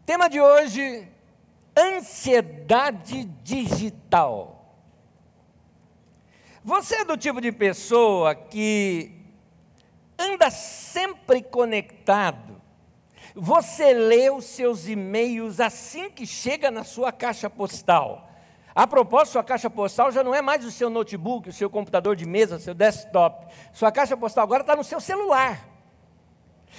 Tema de hoje, ansiedade digital. Você é do tipo de pessoa que anda sempre conectado? Você lê os seus e-mails assim que chega na sua caixa postal. A propósito, sua caixa postal já não é mais o seu notebook, o seu computador de mesa, o seu desktop. Sua caixa postal agora está no seu celular.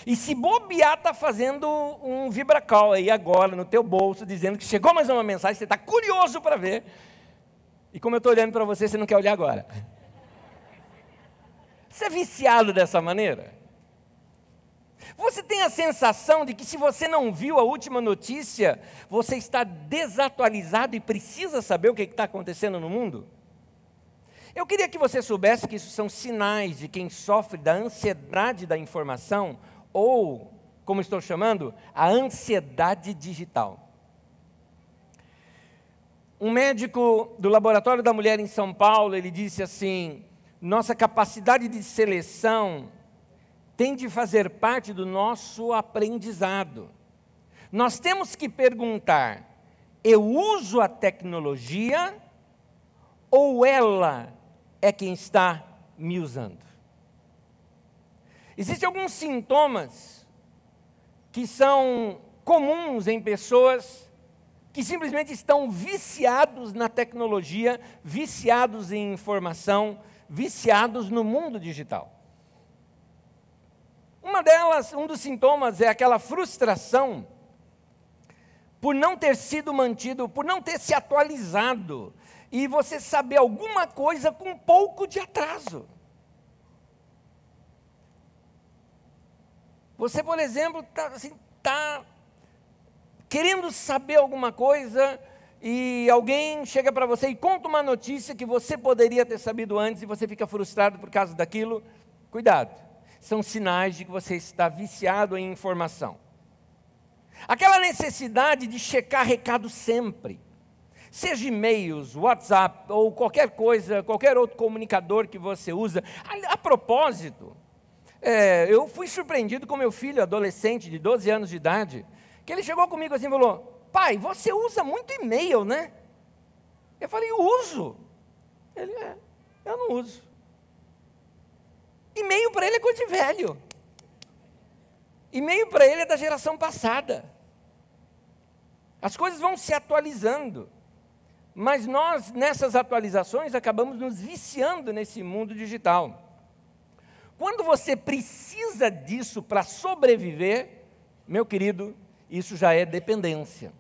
E se bobear, está fazendo um vibracall aí agora no teu bolso, dizendo que chegou mais uma mensagem, você está curioso para ver. E como eu estou olhando para você, você não quer olhar agora. Você é viciado dessa maneira? Você tem a sensação de que se você não viu a última notícia, você está desatualizado e precisa saber o que está acontecendo no mundo? Eu queria que você soubesse que isso são sinais de quem sofre da ansiedade da informação, ou, como estou chamando, a ansiedade digital. Um médico do Laboratório da Mulher em São Paulo, ele disse assim: nossa capacidade de seleção tem de fazer parte do nosso aprendizado. Nós temos que perguntar: eu uso a tecnologia ou ela é quem está me usando? Existem alguns sintomas que são comuns em pessoas que simplesmente estão viciados na tecnologia, viciados em informação, viciados no mundo digital. Um dos sintomas é aquela frustração por não ter sido mantido, por não ter se atualizado, e você saber alguma coisa com um pouco de atraso. Você, por exemplo, está querendo saber alguma coisa e alguém chega para você e conta uma notícia que você poderia ter sabido antes e você fica frustrado por causa daquilo. Cuidado, são sinais de que você está viciado em informação. Aquela necessidade de checar recado sempre, seja e-mails, WhatsApp ou qualquer coisa, qualquer outro comunicador que você usa. A propósito, eu fui surpreendido com meu filho, adolescente de 12 anos de idade, que ele chegou comigo assim e falou: pai, você usa muito e-mail, né? Eu falei: eu uso. Ele: eu não uso. E-mail para ele é coisa de velho. E-mail para ele é da geração passada. As coisas vão se atualizando, mas nós, nessas atualizações, acabamos nos viciando nesse mundo digital. Quando você precisa disso para sobreviver, meu querido, isso já é dependência.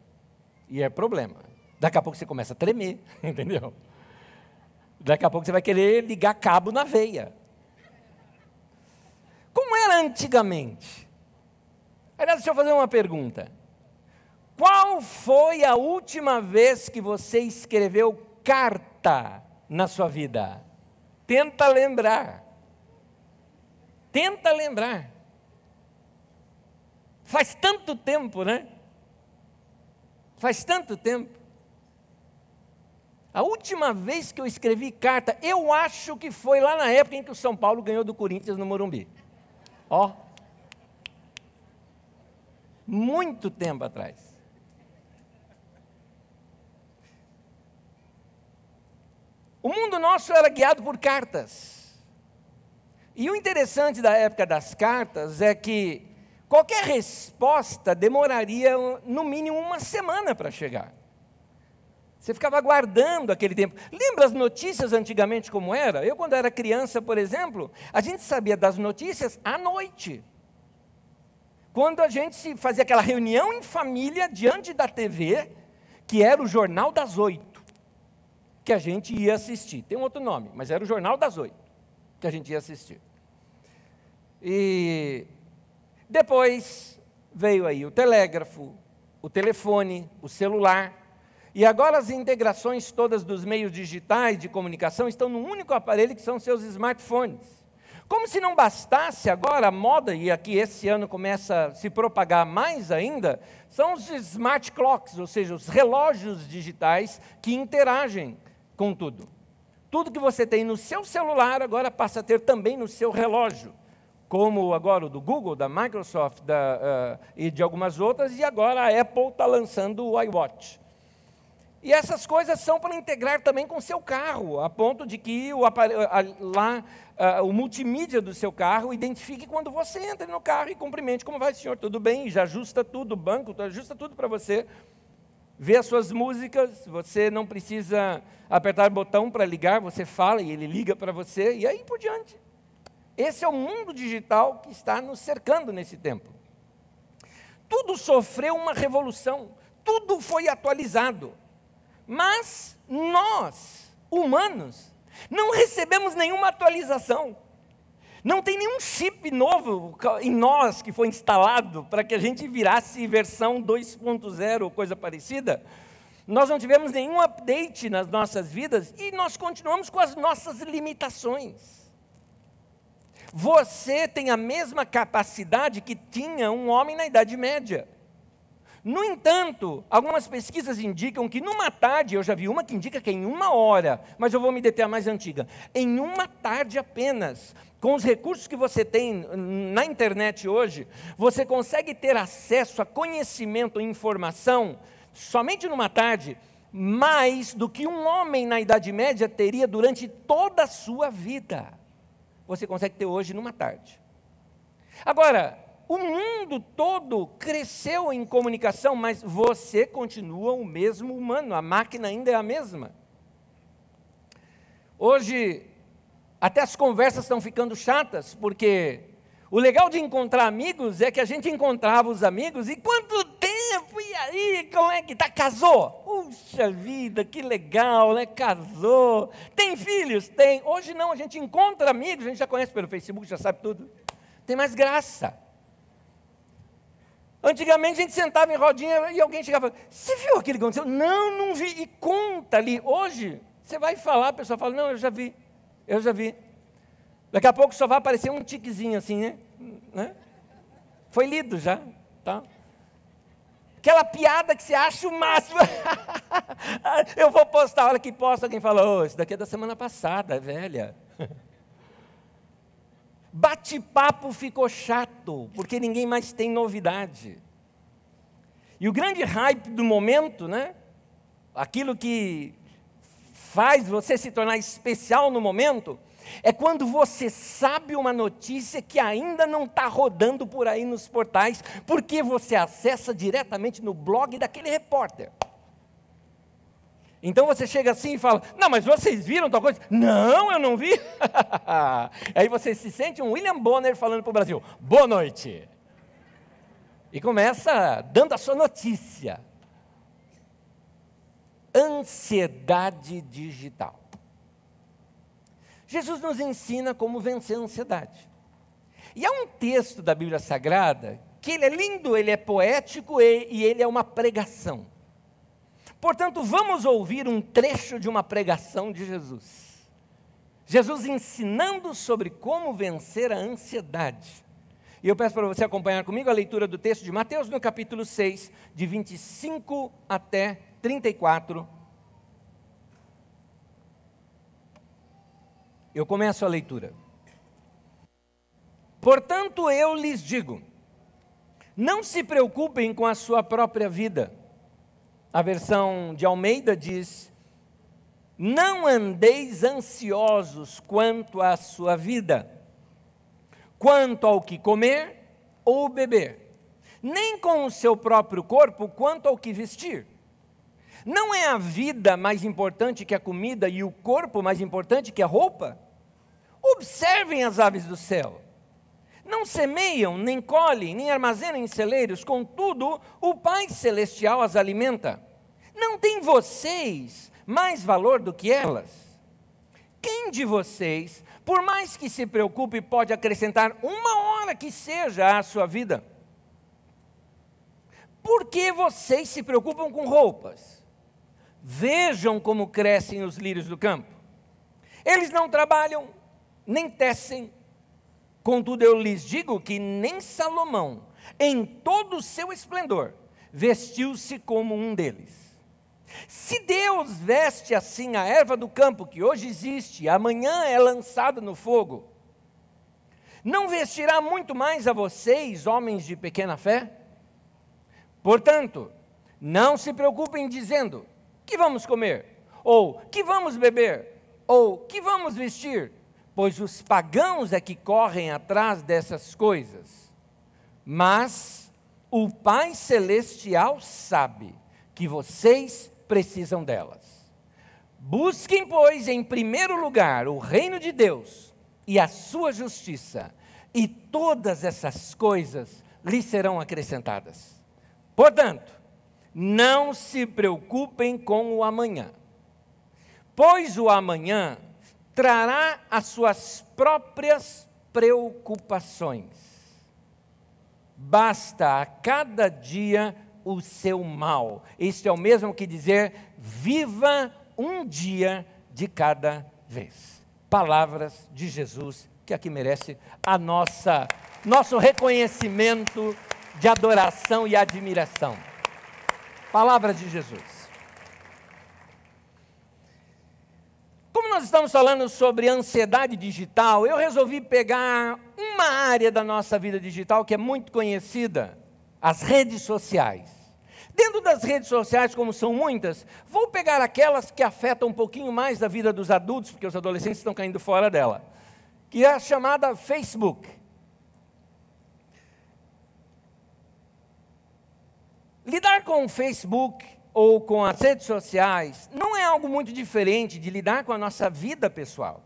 E é problema. Daqui a pouco você começa a tremer, entendeu? Daqui a pouco você vai querer ligar cabo na veia. Como era antigamente? Aliás, deixa eu fazer uma pergunta. Qual foi a última vez que você escreveu carta na sua vida? Tenta lembrar. Tenta lembrar. Faz tanto tempo, né? Faz tanto tempo. A última vez que eu escrevi carta, eu acho que foi lá na época em que o São Paulo ganhou do Corinthians no Morumbi. Ó. Muito tempo atrás. O mundo nosso era guiado por cartas. E o interessante da época das cartas é que qualquer resposta demoraria no mínimo uma semana para chegar. Você ficava aguardando aquele tempo. Lembra as notícias antigamente como era? Eu, quando era criança, por exemplo, a gente sabia das notícias à noite. Quando a gente se fazia aquela reunião em família diante da TV, que era o Jornal das 8, que a gente ia assistir. Tem um outro nome, mas era o Jornal das 8, que a gente ia assistir. E depois veio aí o telégrafo, o telefone, o celular. E agora as integrações todas dos meios digitais de comunicação estão num único aparelho, que são seus smartphones. Como se não bastasse agora a moda, e aqui esse ano começa a se propagar mais ainda, são os smart clocks, ou seja, os relógios digitais que interagem com tudo. Tudo que você tem no seu celular agora passa a ter também no seu relógio. como agora o do Google, da Microsoft e de algumas outras, e agora a Apple está lançando o iWatch. E essas coisas são para integrar também com o seu carro, a ponto de que o multimídia do seu carro identifique quando você entra no carro e cumprimente: como vai, senhor? Tudo bem? E já ajusta tudo, o banco ajusta tudo para você. Vê as suas músicas, você não precisa apertar o botão para ligar, você fala e ele liga para você, e aí por diante. Esse é o mundo digital que está nos cercando nesse tempo. Tudo sofreu uma revolução, tudo foi atualizado. Mas nós, humanos, não recebemos nenhuma atualização. Não tem nenhum chip novo em nós que foi instalado para que a gente virasse versão 2.0 ou coisa parecida. Nós não tivemos nenhum update nas nossas vidas e nós continuamos com as nossas limitações. Você tem a mesma capacidade que tinha um homem na Idade Média. No entanto, algumas pesquisas indicam que numa tarde, eu já vi uma que indica que em 1 hora, mas eu vou me deter à mais antiga, em 1 tarde apenas, com os recursos que você tem na internet hoje, você consegue ter acesso a conhecimento e informação, somente numa tarde, mais do que um homem na Idade Média teria durante toda a sua vida. Você consegue ter hoje numa tarde. Agora, o mundo todo cresceu em comunicação, mas você continua o mesmo humano, a máquina ainda é a mesma. Hoje, até as conversas estão ficando chatas, porque o legal de encontrar amigos é que a gente encontrava os amigos, e quanto tempo, e aí, como é que tá? Casou? Puxa vida, que legal, né? Casou. Tem filhos? Tem. Hoje não, a gente encontra amigos, a gente já conhece pelo Facebook, já sabe tudo. Tem mais graça. Antigamente a gente sentava em rodinha e alguém chegava e falava: você viu aquilo que aconteceu? Não, não vi. E conta ali. Hoje, você vai falar, a pessoa fala: não, eu já vi. Daqui a pouco só vai aparecer um tiquezinho assim, né? Foi lido já. Tá? Aquela piada que você acha o máximo. Eu vou postar, a hora que posta, alguém fala: oh, isso daqui é da semana passada, é velha. Bate-papo ficou chato, porque ninguém mais tem novidade. E o grande hype do momento, né? Aquilo que faz você se tornar especial no momento, é quando você sabe uma notícia que ainda não está rodando por aí nos portais, porque você acessa diretamente no blog daquele repórter. Então você chega assim e fala: não, mas vocês viram tal coisa? Não, eu não vi. Aí você se sente um William Bonner falando para o Brasil: boa noite. E começa dando a sua notícia. Ansiedade digital. Jesus nos ensina como vencer a ansiedade. E há um texto da Bíblia Sagrada que ele é lindo, ele é poético e ele é uma pregação. Portanto, vamos ouvir um trecho de uma pregação de Jesus. Jesus ensinando sobre como vencer a ansiedade. E eu peço para você acompanhar comigo a leitura do texto de Mateus, no capítulo 6, de 25 até 34. Eu começo a leitura. Portanto, eu lhes digo, não se preocupem com a sua própria vida. A versão de Almeida diz: não andeis ansiosos quanto à sua vida, quanto ao que comer ou beber, nem com o seu próprio corpo quanto ao que vestir. Não é a vida mais importante que a comida e o corpo mais importante que a roupa? Observem as aves do céu. Não semeiam, nem colhem, nem armazenam em celeiros, contudo, o Pai Celestial as alimenta. Não tem vocês mais valor do que elas? Quem de vocês, por mais que se preocupe, pode acrescentar 1 hora que seja à sua vida? Por que vocês se preocupam com roupas? Vejam como crescem os lírios do campo. Eles não trabalham, nem tecem. Contudo, eu lhes digo que nem Salomão, em todo o seu esplendor, vestiu-se como um deles. Se Deus veste assim a erva do campo, que hoje existe, e amanhã é lançada no fogo, não vestirá muito mais a vocês, homens de pequena fé? Portanto, não se preocupem dizendo, que vamos comer? Ou, que vamos beber? Ou, que vamos vestir? Pois os pagãos é que correm atrás dessas coisas. Mas o Pai Celestial sabe que vocês precisam delas. Busquem, pois, em primeiro lugar o reino de Deus e a sua justiça, e todas essas coisas lhes serão acrescentadas. Portanto, não se preocupem com o amanhã, pois o amanhã trará as suas próprias preocupações. Basta a cada dia o seu mal. Este é o mesmo que dizer, viva um dia de cada vez. Palavras de Jesus, que aqui merece a nosso reconhecimento de adoração e admiração. Palavras de Jesus. Como nós estamos falando sobre ansiedade digital, eu resolvi pegar uma área da nossa vida digital que é muito conhecida, as redes sociais. Dentro das redes sociais, como são muitas, vou pegar aquelas que afetam um pouquinho mais a vida dos adultos, porque os adolescentes estão caindo fora dela, que é a chamada Facebook. Lidar com o Facebook ou com as redes sociais não é algo muito diferente de lidar com a nossa vida pessoal.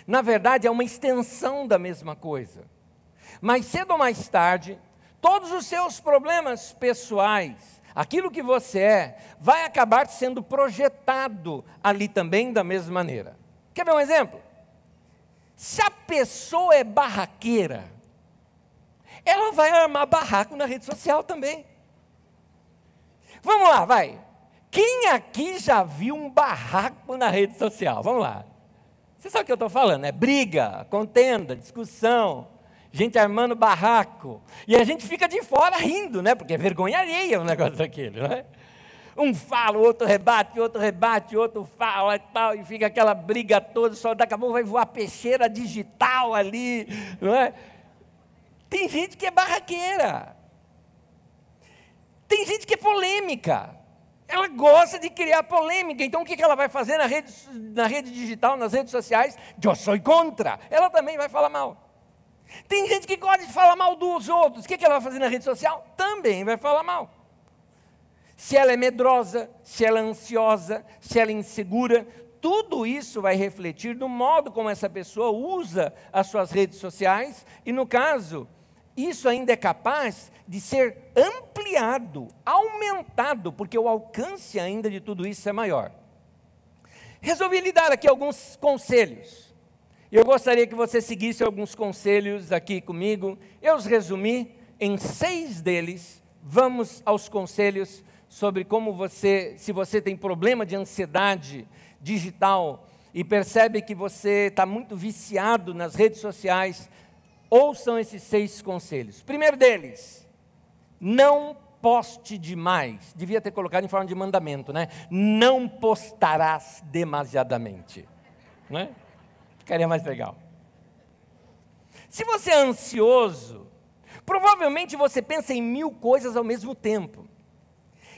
Na verdade, é uma extensão da mesma coisa. Mais cedo ou mais tarde, todos os seus problemas pessoais, aquilo que você é, vai acabar sendo projetado ali também da mesma maneira. Quer ver um exemplo? Se a pessoa é barraqueira, ela vai armar barraco na rede social também. Vamos lá, vai. Quem aqui já viu um barraco na rede social? Vamos lá. Você sabe o que eu estou falando, né? Briga, contenda, discussão, gente armando barraco. E a gente fica de fora rindo, né? Porque é vergonha alheia um negócio daquele, não é? Um fala, o outro rebate, outro fala e tal, e fica aquela briga toda, só daqui a pouco vai voar peixeira digital ali, não é? Tem gente que é barraqueira. Tem gente que é polêmica. Ela gosta de criar polêmica. Então, o que ela vai fazer na rede digital, nas redes sociais? Eu sou contra. Ela também vai falar mal. Tem gente que gosta de falar mal dos outros. O que ela vai fazer na rede social? Também vai falar mal. Se ela é medrosa, se ela é ansiosa, se ela é insegura, tudo isso vai refletir no modo como essa pessoa usa as suas redes sociais. E, no caso, isso ainda é capaz de ser ampliado, aumentado, porque o alcance ainda de tudo isso é maior. Resolvi lhe dar aqui alguns conselhos. Eu gostaria que você seguisse alguns conselhos aqui comigo. Eu os resumi em 6 deles. Vamos aos conselhos sobre como se você tem problema de ansiedade digital e percebe que você está muito viciado nas redes sociais, ouçam esses 6 conselhos. Primeiro deles, não poste demais. Devia ter colocado em forma de mandamento, né? Não postarás demasiadamente. Não é? Ficaria mais legal. Se você é ansioso, provavelmente você pensa em 1000 coisas ao mesmo tempo.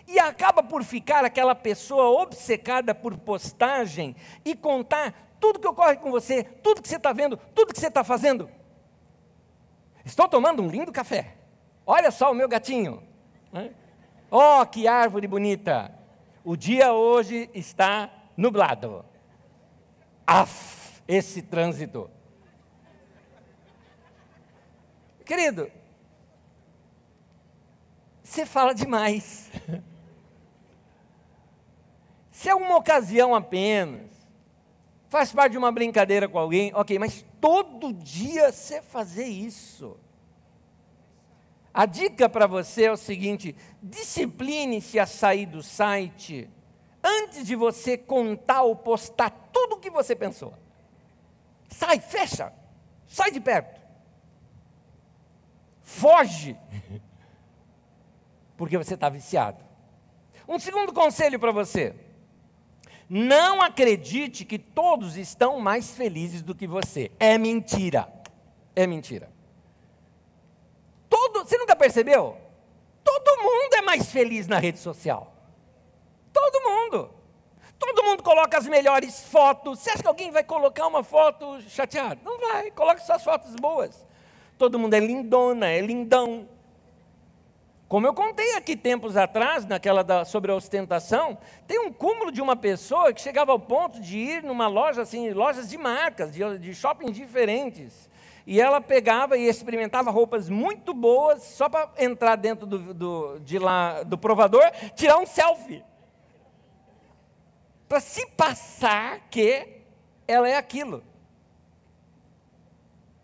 E acaba por ficar aquela pessoa obcecada por postagem e contar tudo que ocorre com você, tudo que você está vendo, tudo que você está fazendo. Estou tomando um lindo café. Olha só o meu gatinho. Oh, que árvore bonita. O dia hoje está nublado. Esse trânsito. Querido, você fala demais. Se é uma ocasião apenas, faz parte de uma brincadeira com alguém, ok, mas todo dia você fazer isso. A dica para você é o seguinte: discipline-se a sair do site antes de você contar ou postar tudo o que você pensou. Sai, fecha, sai de perto. Foge, porque você está viciado. Um segundo conselho para você: não acredite que todos estão mais felizes do que você. É mentira, é mentira. já percebeu? Todo mundo é mais feliz na rede social. Todo mundo. Todo mundo coloca as melhores fotos. Você acha que alguém vai colocar uma foto chateada? Não vai, coloca só as fotos boas. Todo mundo é lindona, é lindão. Como eu contei aqui tempos atrás, sobre a ostentação, tem um cúmulo de uma pessoa que chegava ao ponto de ir numa loja, assim, lojas de marcas, de shoppings diferentes. E ela pegava e experimentava roupas muito boas, só para entrar dentro do provador, tirar um selfie. Para se passar que ela é aquilo.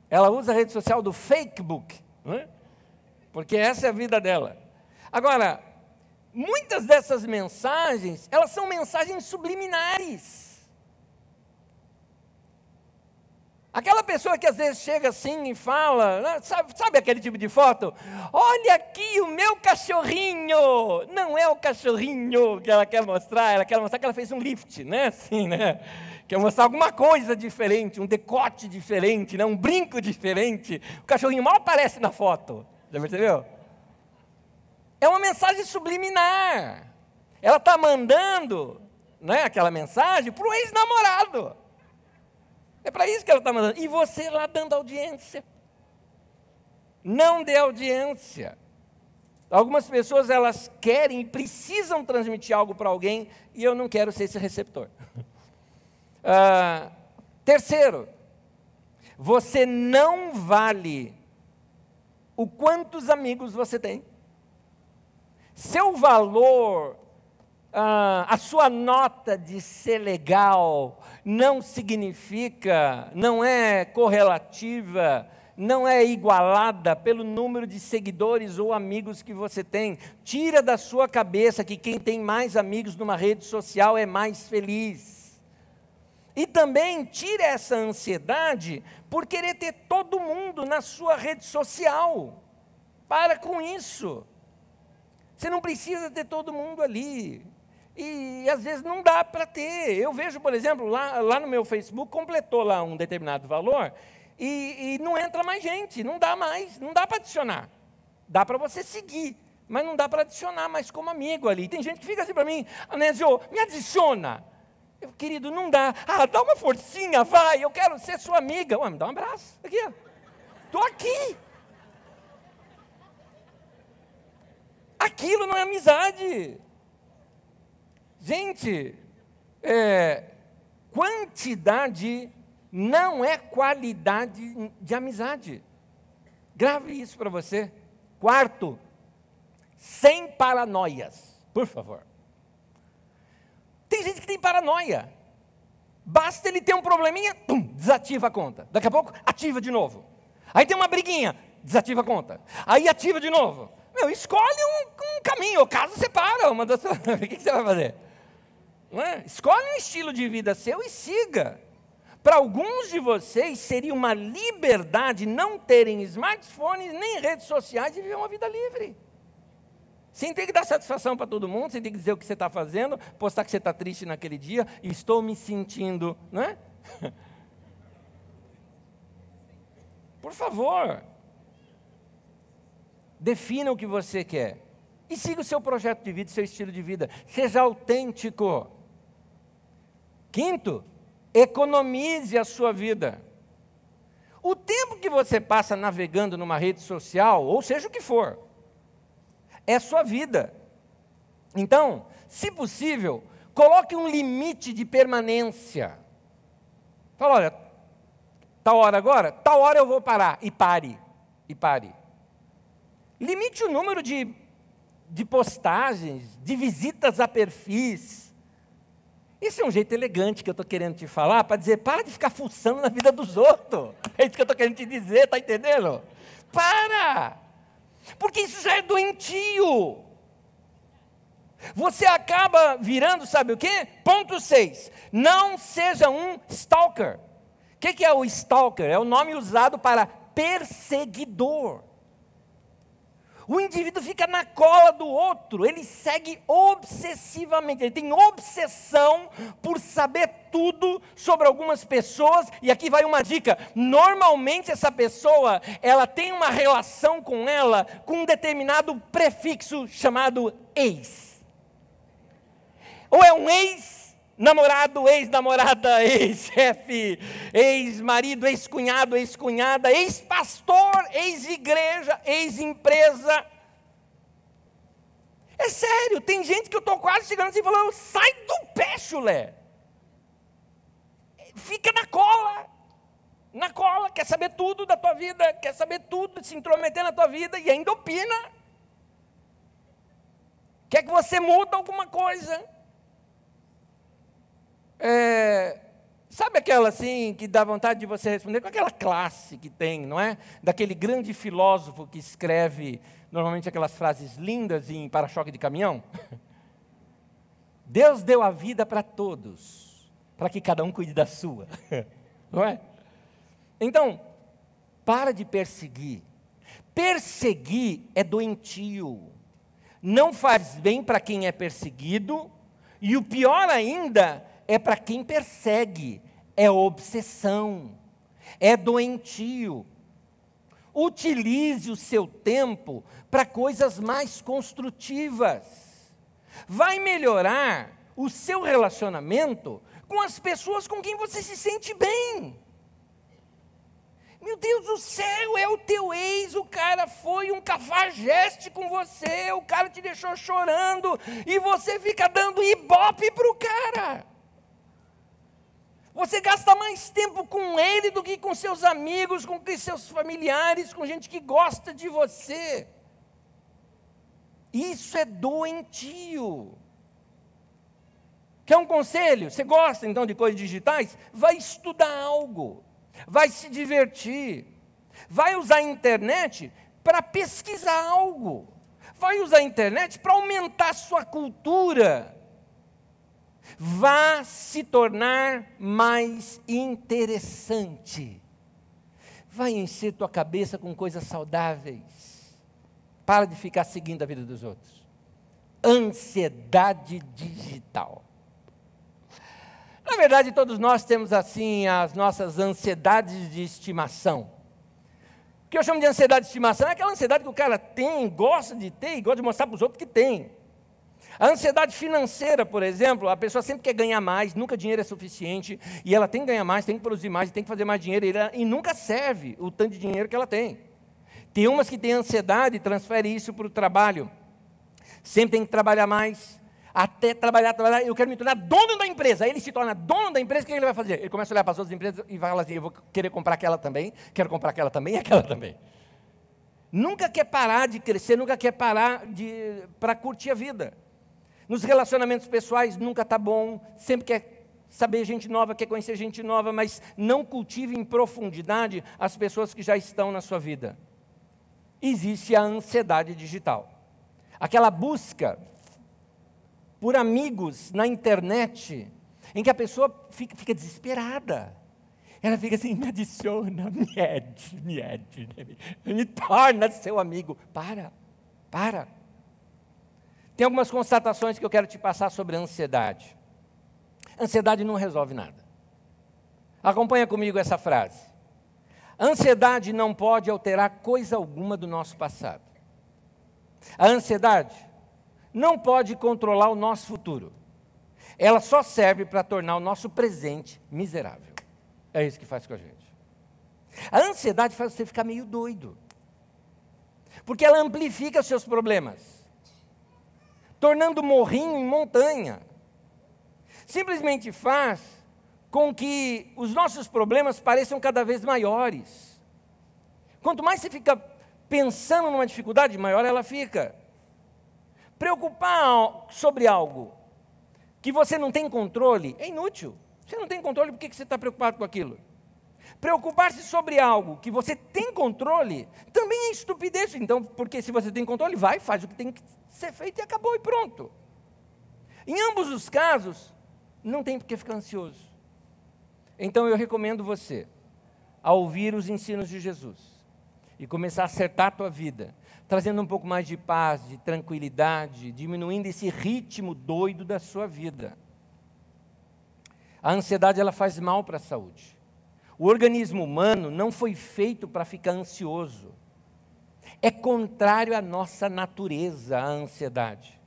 Ela usa a rede social do Facebook, não é? Porque essa é a vida dela. Agora, muitas dessas mensagens, elas são mensagens subliminares. Aquela pessoa que às vezes chega assim e fala, sabe aquele tipo de foto? Olha aqui o meu cachorrinho! Não é o cachorrinho que ela quer mostrar que ela fez um lift, né? Assim, né? Quer mostrar alguma coisa diferente, um decote diferente, né? Um brinco diferente. O cachorrinho mal aparece na foto. Já percebeu? É uma mensagem subliminar. Ela está mandando, né, aquela mensagem para o ex-namorado. É para isso que ela está mandando. E você lá dando audiência. Não dê audiência. Algumas pessoas, elas querem e precisam transmitir algo para alguém, e eu não quero ser esse receptor. Terceiro, você não vale o quantos amigos você tem. Seu valor, a sua nota de ser legal, não significa, não é correlativa, não é igualada pelo número de seguidores ou amigos que você tem. Tira da sua cabeça que quem tem mais amigos numa rede social é mais feliz. E também tira essa ansiedade por querer ter todo mundo na sua rede social. Para com isso. Você não precisa ter todo mundo ali. E às vezes não dá para ter. Eu vejo, por exemplo, lá no meu Facebook, completou lá um determinado valor e não entra mais gente, não dá mais, não dá para adicionar. Dá para você seguir, mas não dá para adicionar mais como amigo ali. Tem gente que fica assim para mim, Anésio, me adiciona. Querido, não dá. Dá uma forcinha, vai, eu quero ser sua amiga. Ué, me dá um abraço. Aqui, ó. Estou aqui. Aquilo não é amizade. Gente, quantidade não é qualidade de amizade. Grave isso para você. Quarto, sem paranoias, por favor. Tem gente que tem paranoia. Basta ele ter um probleminha, pum, desativa a conta. Daqui a pouco, ativa de novo. Aí tem uma briguinha, desativa a conta. Aí ativa de novo. Escolhe um caminho, o caso separa. O que você vai fazer? Não é? Escolhe um estilo de vida seu e siga. Para alguns de vocês, seria uma liberdade não terem smartphones nem redes sociais e viver uma vida livre. Sem ter que dar satisfação para todo mundo, sem ter que dizer o que você está fazendo, postar que você está triste naquele dia, e estou me sentindo, não é? Por favor, defina o que você quer, e siga o seu projeto de vida, seu estilo de vida, seja autêntico. Quinto, economize a sua vida. O tempo que você passa navegando numa rede social, ou seja o que for, é sua vida. Então, se possível, coloque um limite de permanência. Fala, olha, tal hora agora, tal hora eu vou parar. E pare. Limite o número de postagens, de visitas a perfis. Isso é um jeito elegante que eu estou querendo te falar, para dizer, para de ficar fuçando na vida dos outros. É isso que eu estou querendo te dizer, está entendendo? Para! Porque isso já é doentio. Você acaba virando, sabe o quê? Ponto 6. Não seja um stalker. O que é o stalker? É o nome usado para perseguidor. O indivíduo fica na cola do outro, ele segue obsessivamente, ele tem obsessão por saber tudo sobre algumas pessoas, e aqui vai uma dica: normalmente essa pessoa, ela tem uma relação com ela, com um determinado prefixo chamado ex. Ou é um ex-namorado, ex-namorada, ex-chefe, ex-marido, ex-cunhado, ex-cunhada, ex-pastor, ex-igreja, ex-empresa. É sério, tem gente que eu estou quase chegando assim e falando: sai do pé, chulé. Fica na cola, quer saber tudo da tua vida, quer saber tudo, se intrometer na tua vida e ainda opina. Quer que você mude alguma coisa. Sabe aquela assim, que dá vontade de você responder com aquela classe que tem, não é? Daquele grande filósofo que escreve, normalmente aquelas frases lindas em para-choque de caminhão. Deus deu a vida para todos, para que cada um cuide da sua, não é? Então, para de perseguir. Perseguir é doentio, não faz bem para quem é perseguido, e o pior ainda é para quem persegue, é obsessão, é doentio. Utilize o seu tempo para coisas mais construtivas. Vai melhorar o seu relacionamento com as pessoas com quem você se sente bem. Meu Deus do céu, é o teu ex, o cara foi um cafajeste com você, o cara te deixou chorando, e você fica dando ibope para o cara. Você gasta mais tempo com ele do que com seus amigos, com seus familiares, com gente que gosta de você. Isso é doentio. Quer um conselho? Você gosta então de coisas digitais? Vai estudar algo, vai se divertir, vai usar a internet para pesquisar algo, vai usar a internet para aumentar a sua cultura. Vá se tornar mais interessante. Vai encher tua cabeça com coisas saudáveis. Para de ficar seguindo a vida dos outros. Ansiedade digital. Na verdade, todos nós temos assim as nossas ansiedades de estimação. O que eu chamo de ansiedade de estimação é aquela ansiedade que o cara tem, gosta de ter e gosta de mostrar para os outros que tem. A ansiedade financeira, por exemplo, a pessoa sempre quer ganhar mais, nunca dinheiro é suficiente, e ela tem que ganhar mais, tem que produzir mais, tem que fazer mais dinheiro, e nunca serve o tanto de dinheiro que ela tem. Tem umas que têm ansiedade e transferem isso para o trabalho. Sempre tem que trabalhar mais, até trabalhar, eu quero me tornar dono da empresa. Aí ele se torna dono da empresa, o que ele vai fazer? Ele começa a olhar para as outras empresas e vai falar assim: eu vou querer comprar aquela também, quero comprar aquela também e aquela também. Nunca quer parar de crescer, nunca quer parar para curtir a vida. Nos relacionamentos pessoais nunca está bom, sempre quer saber gente nova, quer conhecer gente nova, mas não cultive em profundidade as pessoas que já estão na sua vida. Existe a ansiedade digital. Aquela busca por amigos na internet, em que a pessoa fica desesperada. Ela fica assim: me adiciona, me torna seu amigo. Para. Tem algumas constatações que eu quero te passar sobre a ansiedade. Ansiedade não resolve nada. Acompanha comigo essa frase. A ansiedade não pode alterar coisa alguma do nosso passado. A ansiedade não pode controlar o nosso futuro. Ela só serve para tornar o nosso presente miserável. É isso que faz com a gente. A ansiedade faz você ficar meio doido, porque ela amplifica os seus problemas, tornando morrinho em montanha. Simplesmente faz com que os nossos problemas pareçam cada vez maiores. Quanto mais você fica pensando numa dificuldade, maior ela fica. Preocupar sobre algo que você não tem controle é inútil. Você não tem controle, por que você está preocupado com aquilo? Preocupar-se sobre algo que você tem controle também é estupidez. Então, porque se você tem controle, faz o que tem que ser feito e acabou e pronto. Em ambos os casos, não tem por que ficar ansioso. Então eu recomendo você a ouvir os ensinos de Jesus e começar a acertar a tua vida, trazendo um pouco mais de paz, de tranquilidade, diminuindo esse ritmo doido da sua vida. A ansiedade, ela faz mal para a saúde. O organismo humano não foi feito para ficar ansioso. É contrário à nossa natureza, a ansiedade.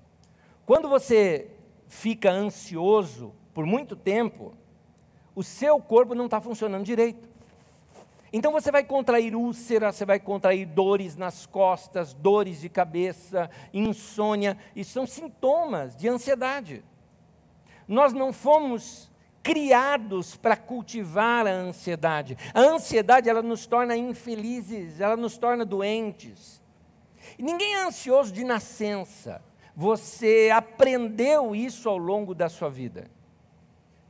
Quando você fica ansioso por muito tempo, o seu corpo não está funcionando direito. Então você vai contrair úlcera, você vai contrair dores nas costas, dores de cabeça, insônia. Isso são sintomas de ansiedade. Nós não fomos criados para cultivar a ansiedade. A ansiedade, ela nos torna infelizes, ela nos torna doentes. E ninguém é ansioso de nascença. Você aprendeu isso ao longo da sua vida.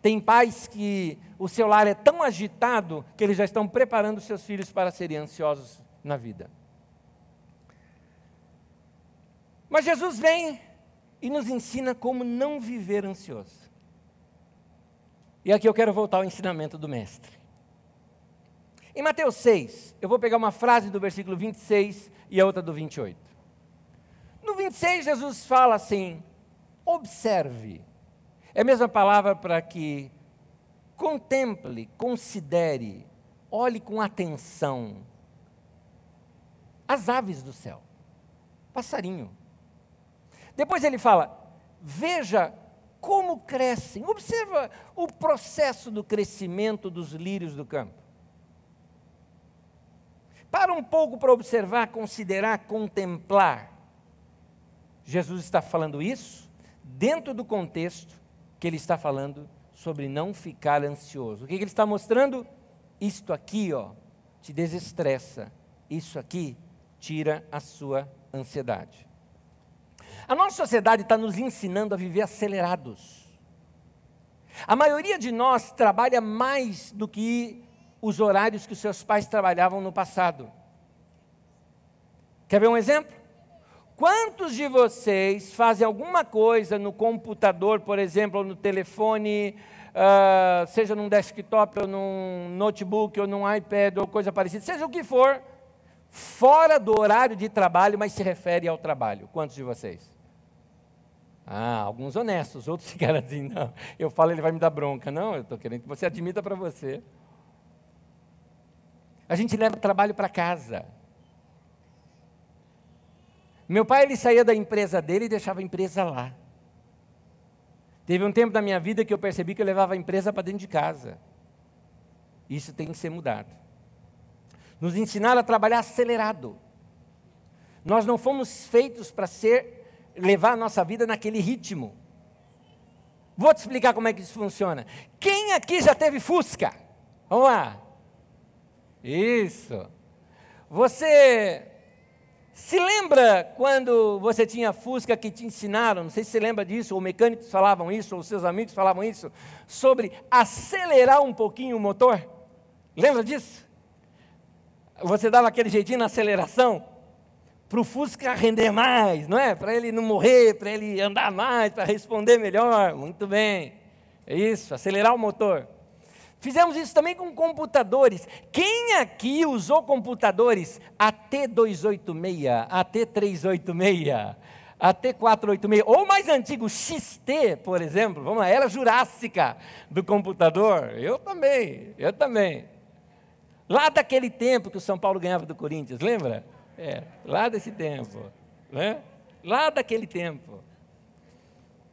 Tem pais que o seu lar é tão agitado que eles já estão preparando seus filhos para serem ansiosos na vida. Mas Jesus vem e nos ensina como não viver ansioso. E aqui eu quero voltar ao ensinamento do Mestre. Em Mateus 6, eu vou pegar uma frase do versículo 26 e a outra do 28. No 26, Jesus fala assim: observe. É a mesma palavra para que contemple, considere, olhe com atenção as aves do céu, passarinho. Depois ele fala: veja como crescem. Observa o processo do crescimento dos lírios do campo. Para um pouco para observar, considerar, contemplar. Jesus está falando isso dentro do contexto que ele está falando sobre não ficar ansioso. O que ele está mostrando? Isto aqui, ó, te desestressa. Isso aqui tira a sua ansiedade. A nossa sociedade está nos ensinando a viver acelerados. A maioria de nós trabalha mais do que os horários que os seus pais trabalhavam no passado. Quer ver um exemplo? Quantos de vocês fazem alguma coisa no computador, por exemplo, ou no telefone, seja num desktop, ou num notebook, ou num iPad, ou coisa parecida, seja o que for, fora do horário de trabalho, mas se refere ao trabalho? Quantos de vocês? Alguns honestos, outros ficaram assim: não, eu falo, ele vai me dar bronca. Não, eu estou querendo que você admita para você. A gente leva o trabalho para casa. Meu pai, ele saía da empresa dele e deixava a empresa lá. Teve um tempo da minha vida que eu percebi que eu levava a empresa para dentro de casa. Isso tem que ser mudado. Nos ensinaram a trabalhar acelerado. Nós não fomos feitos para levar a nossa vida naquele ritmo. Vou te explicar como é que isso funciona. Quem aqui já teve Fusca? Vamos lá. Isso. Você se lembra quando você tinha Fusca que te ensinaram, não sei se você lembra disso, ou mecânicos falavam isso, ou seus amigos falavam isso, sobre acelerar um pouquinho o motor? Lembra disso? Você dava aquele jeitinho na aceleração, para o Fusca render mais, não é? Para ele não morrer, para ele andar mais, para responder melhor. Muito bem, é isso, acelerar o motor. Fizemos isso também com computadores. Quem aqui usou computadores AT286, AT386, AT486, ou mais antigo, XT, por exemplo? Vamos lá, era jurássica do computador. Eu também. Lá daquele tempo que o São Paulo ganhava do Corinthians, lembra? Lá desse tempo, né? Lá daquele tempo.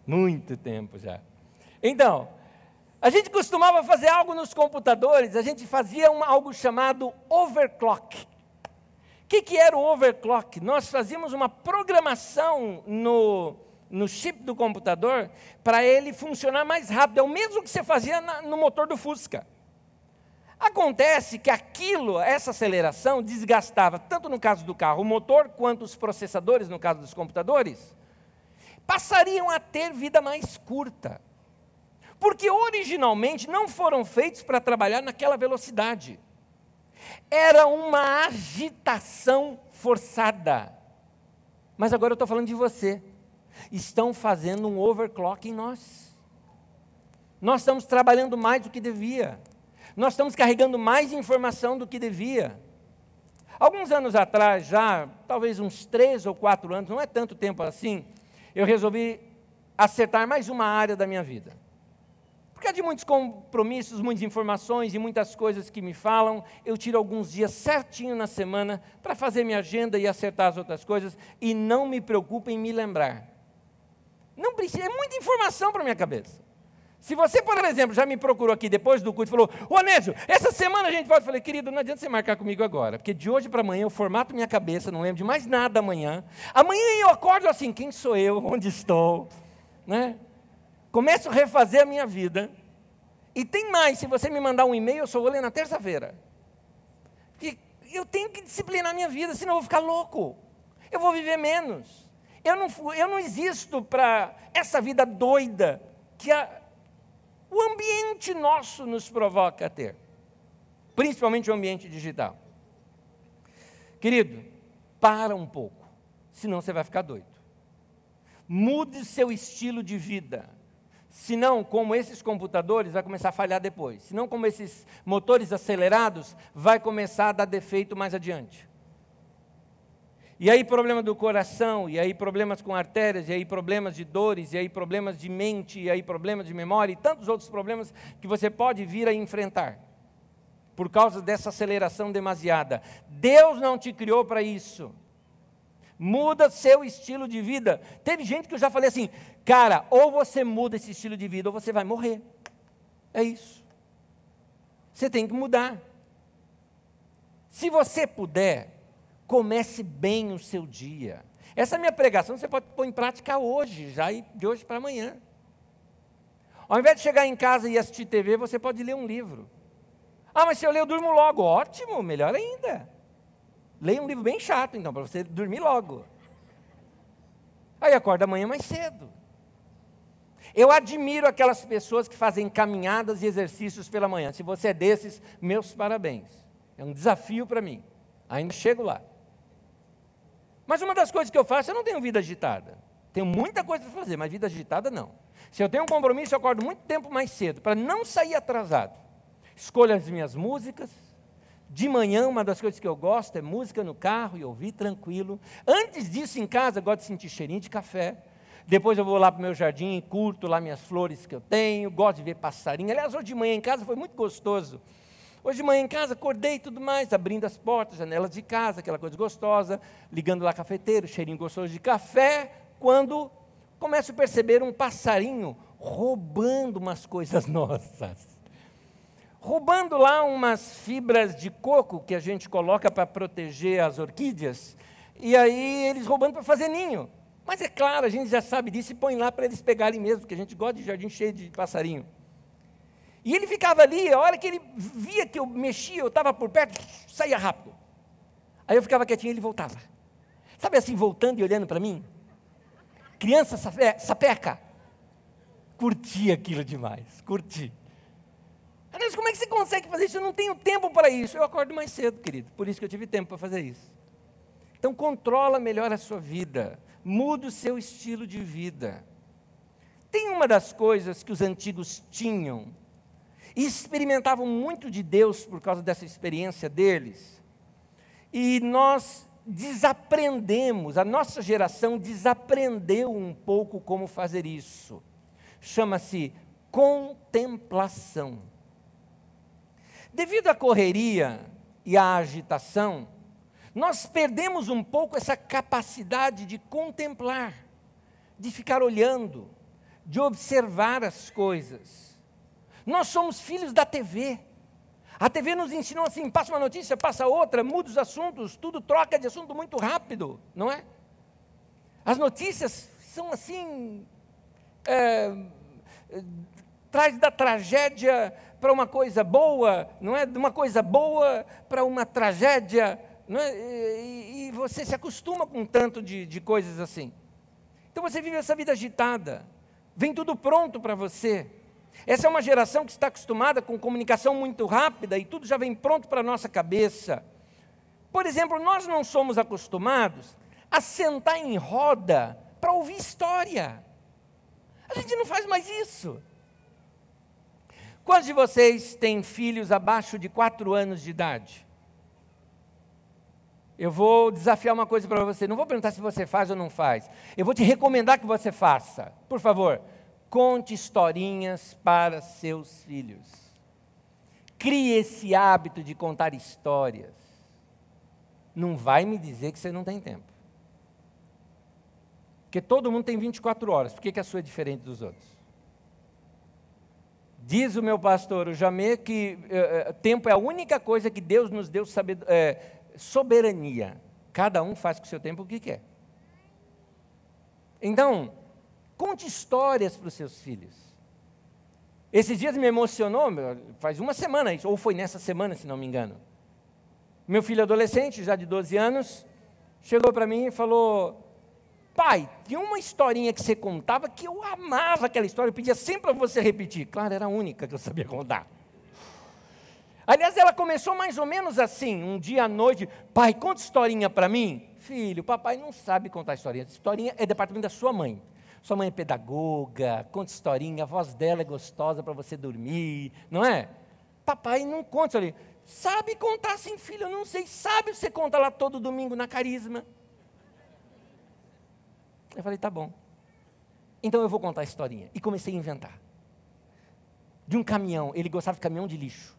Muito tempo já. Então, a gente costumava fazer algo nos computadores, a gente fazia algo chamado overclock. O que era o overclock? Nós fazíamos uma programação no chip do computador para ele funcionar mais rápido. É o mesmo que você fazia no motor do Fusca. Acontece que essa aceleração desgastava, tanto no caso do carro, o motor, quanto os processadores, no caso dos computadores, passariam a ter vida mais curta. Porque originalmente não foram feitos para trabalhar naquela velocidade. Era uma agitação forçada. Mas agora eu estou falando de você. Estão fazendo um overclock em nós. Nós estamos trabalhando mais do que devia. Nós estamos carregando mais informação do que devia. Alguns anos atrás, já, talvez uns 3 ou 4 anos, não é tanto tempo assim, eu resolvi acertar mais uma área da minha vida. Por causa de muitos compromissos, muitas informações e muitas coisas que me falam, eu tiro alguns dias certinho na semana para fazer minha agenda e acertar as outras coisas, e não me preocupo em me lembrar. Não precisa, é muita informação para a minha cabeça. Se você, por exemplo, já me procurou aqui depois do culto e falou, ô Anésio, essa semana a gente pode... Eu falei, querido, não adianta você marcar comigo agora, porque de hoje para amanhã eu formato minha cabeça, não lembro de mais nada amanhã. Amanhã eu acordo assim, quem sou eu, onde estou, né? Começo a refazer a minha vida. E tem mais, se você me mandar um e-mail, eu só vou ler na terça-feira. Porque eu tenho que disciplinar a minha vida, senão eu vou ficar louco. Eu vou viver menos. Eu não existo para essa vida doida que o ambiente nosso nos provoca a ter. Principalmente o ambiente digital. Querido, para um pouco, senão você vai ficar doido. Mude seu estilo de vida. Senão, como esses computadores, vai começar a falhar depois. Senão, como esses motores acelerados, vai começar a dar defeito mais adiante. E aí problema do coração, e aí problemas com artérias, e aí problemas de dores, e aí problemas de mente, e aí problemas de memória, e tantos outros problemas que você pode vir a enfrentar. Por causa dessa aceleração demasiada. Deus não te criou para isso. Muda seu estilo de vida. Teve gente que eu já falei assim, cara, ou você muda esse estilo de vida, ou você vai morrer. É isso. Você tem que mudar. Se você puder, comece bem o seu dia. Essa minha pregação você pode pôr em prática hoje, já de hoje para amanhã. Ao invés de chegar em casa e assistir TV, você pode ler um livro. Ah, mas se eu ler, eu durmo logo. Ótimo, melhor ainda. Leia um livro bem chato, então, para você dormir logo. Aí acorda amanhã mais cedo. Eu admiro aquelas pessoas que fazem caminhadas e exercícios pela manhã. Se você é desses, meus parabéns. É um desafio para mim. Ainda chego lá. Mas uma das coisas que eu faço, eu não tenho vida agitada. Tenho muita coisa para fazer, mas vida agitada não. Se eu tenho um compromisso, eu acordo muito tempo mais cedo, para não sair atrasado. Escolho as minhas músicas. De manhã, uma das coisas que eu gosto é música no carro e ouvir tranquilo. Antes disso, em casa, eu gosto de sentir cheirinho de café. Depois eu vou lá para o meu jardim e curto lá minhas flores que eu tenho. Gosto de ver passarinho. Aliás, hoje de manhã em casa foi muito gostoso. Hoje de manhã em casa, acordei e tudo mais, abrindo as portas, janelas de casa, aquela coisa gostosa, ligando lá a cafeteira, cheirinho gostoso de café, quando começo a perceber um passarinho roubando umas coisas nossas. Roubando lá umas fibras de coco que a gente coloca para proteger as orquídeas, e aí eles roubando para fazer ninho. Mas é claro, a gente já sabe disso e põe lá para eles pegarem mesmo, porque a gente gosta de jardim cheio de passarinho. E ele ficava ali, a hora que ele via que eu mexia, eu estava por perto, saía rápido. Aí eu ficava quietinho e ele voltava. Sabe assim, voltando e olhando para mim? Criança sapeca. Curti aquilo demais, curti. Mas como é que você consegue fazer isso? Eu não tenho tempo para isso. Eu acordo mais cedo, querido. Por isso que eu tive tempo para fazer isso. Então, controla melhor a sua vida. Muda o seu estilo de vida. Tem uma das coisas que os antigos tinham, e experimentavam muito de Deus por causa dessa experiência deles. E nós desaprendemos, a nossa geração desaprendeu um pouco como fazer isso. Chama-se contemplação. Devido à correria e à agitação, nós perdemos um pouco essa capacidade de contemplar, de ficar olhando, de observar as coisas. Nós somos filhos da TV. A TV nos ensinou assim, passa uma notícia, passa outra, muda os assuntos, tudo troca de assunto muito rápido, não é? As notícias são assim, traz da tragédia para uma coisa boa, não é? De uma coisa boa para uma tragédia, não é? E você se acostuma com tanto de coisas assim. Então você vive essa vida agitada, vem tudo pronto para você. Essa é uma geração que está acostumada com comunicação muito rápida e tudo já vem pronto para a nossa cabeça. Por exemplo, nós não somos acostumados a sentar em roda para ouvir história. A gente não faz mais isso. Quantos de vocês têm filhos abaixo de 4 anos de idade? eu vou desafiar uma coisa para você. Não vou perguntar se você faz ou não faz. Eu vou te recomendar que você faça. Por favor, conte historinhas para seus filhos. Crie esse hábito de contar histórias. Não vai me dizer que você não tem tempo. Porque todo mundo tem 24 horas. Por que a sua é diferente dos outros? Diz o meu pastor, o Jamê, que tempo é a única coisa que Deus nos deu soberania. Cada um faz com o seu tempo o que quer. Então, conte histórias para os seus filhos. Esses dias me emocionou, faz uma semana isso, ou foi nessa semana, se não me engano. Meu filho adolescente, já de 12 anos, chegou para mim e falou: pai, tinha uma historinha que você contava que eu amava aquela história, eu pedia sempre para você repetir. Claro, era a única que eu sabia contar. Aliás, ela começou mais ou menos assim, um dia à noite: pai, conta historinha para mim. Filho, papai não sabe contar historinha. Historinha é departamento da sua mãe. Sua mãe é pedagoga, conta historinha, a voz dela é gostosa para você dormir, não é? Papai não conta ali. Sabe contar sim, filho, eu não sei. Sabe você conta lá todo domingo na Carisma? Eu falei, tá bom. Então eu vou contar a historinha. E comecei a inventar. De um caminhão, ele gostava de caminhão de lixo.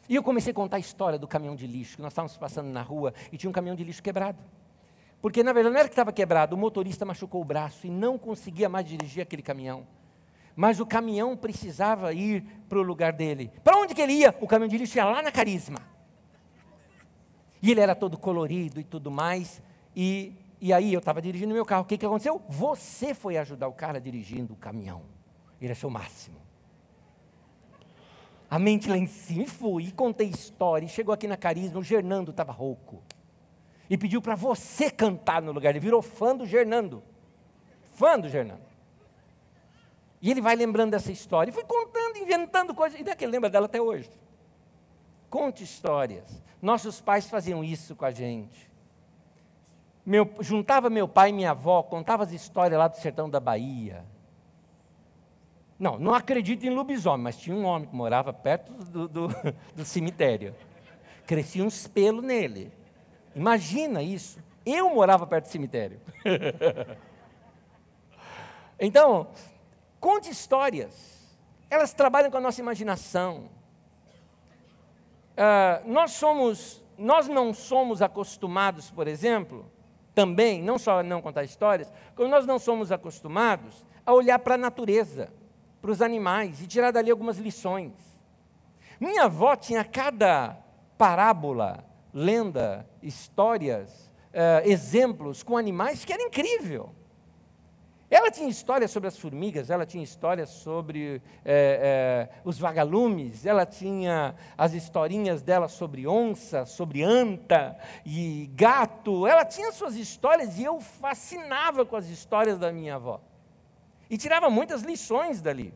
E eu comecei a contar a história do caminhão de lixo, que nós estávamos passando na rua e tinha um caminhão de lixo quebrado. Porque, na verdade, não era que estava quebrado, o motorista machucou o braço e não conseguia mais dirigir aquele caminhão. Mas o caminhão precisava ir para o lugar dele. Para onde que ele ia? O caminhão de lixo ia lá na Carisma. E ele era todo colorido e tudo mais. E aí eu estava dirigindo meu carro. O que aconteceu? Você foi ajudar o cara dirigindo o caminhão. Ele achou o máximo. A mente lá em cima. E fui, e contei história. E chegou aqui na Carisma, o Gernando estava rouco. E pediu para você cantar no lugar. Ele virou fã do Gernando. Fã do Gernando. E ele vai lembrando dessa história. E fui contando, inventando coisas. E daqui ele lembra dela até hoje. Conte histórias. Nossos pais faziam isso com a gente. Juntava meu pai e minha avó, contava as histórias lá do sertão da Bahia. Não acredito em lobisomem, mas tinha um homem que morava perto do cemitério. Crescia uns pelos nele. Imagina isso. Eu morava perto do cemitério. Então, conte histórias. Elas trabalham com a nossa imaginação. Nós não somos acostumados, por exemplo, também, não só a não contar histórias, como nós não somos acostumados a olhar para a natureza, para os animais e tirar dali algumas lições. Minha avó tinha cada parábola, lenda, histórias, exemplos com animais que era incrível. Ela tinha histórias sobre as formigas, ela tinha histórias sobre os vagalumes, ela tinha as historinhas dela sobre onça, sobre anta e gato. Ela tinha suas histórias e eu fascinava com as histórias da minha avó. E tirava muitas lições dali.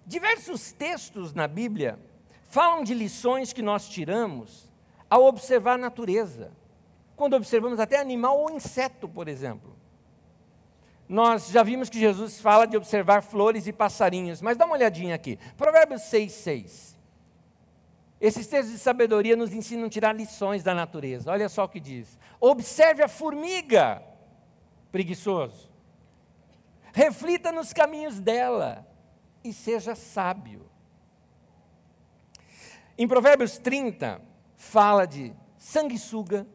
Diversos textos na Bíblia falam de lições que nós tiramos ao observar a natureza. Quando observamos até animal ou inseto, por exemplo. Nós já vimos que Jesus fala de observar flores e passarinhos, mas dá uma olhadinha aqui. Provérbios 6:6. Esses textos de sabedoria nos ensinam a tirar lições da natureza. Olha só o que diz. Observe a formiga, preguiçoso. Reflita nos caminhos dela e seja sábio. Em Provérbios 30, fala de sanguessuga,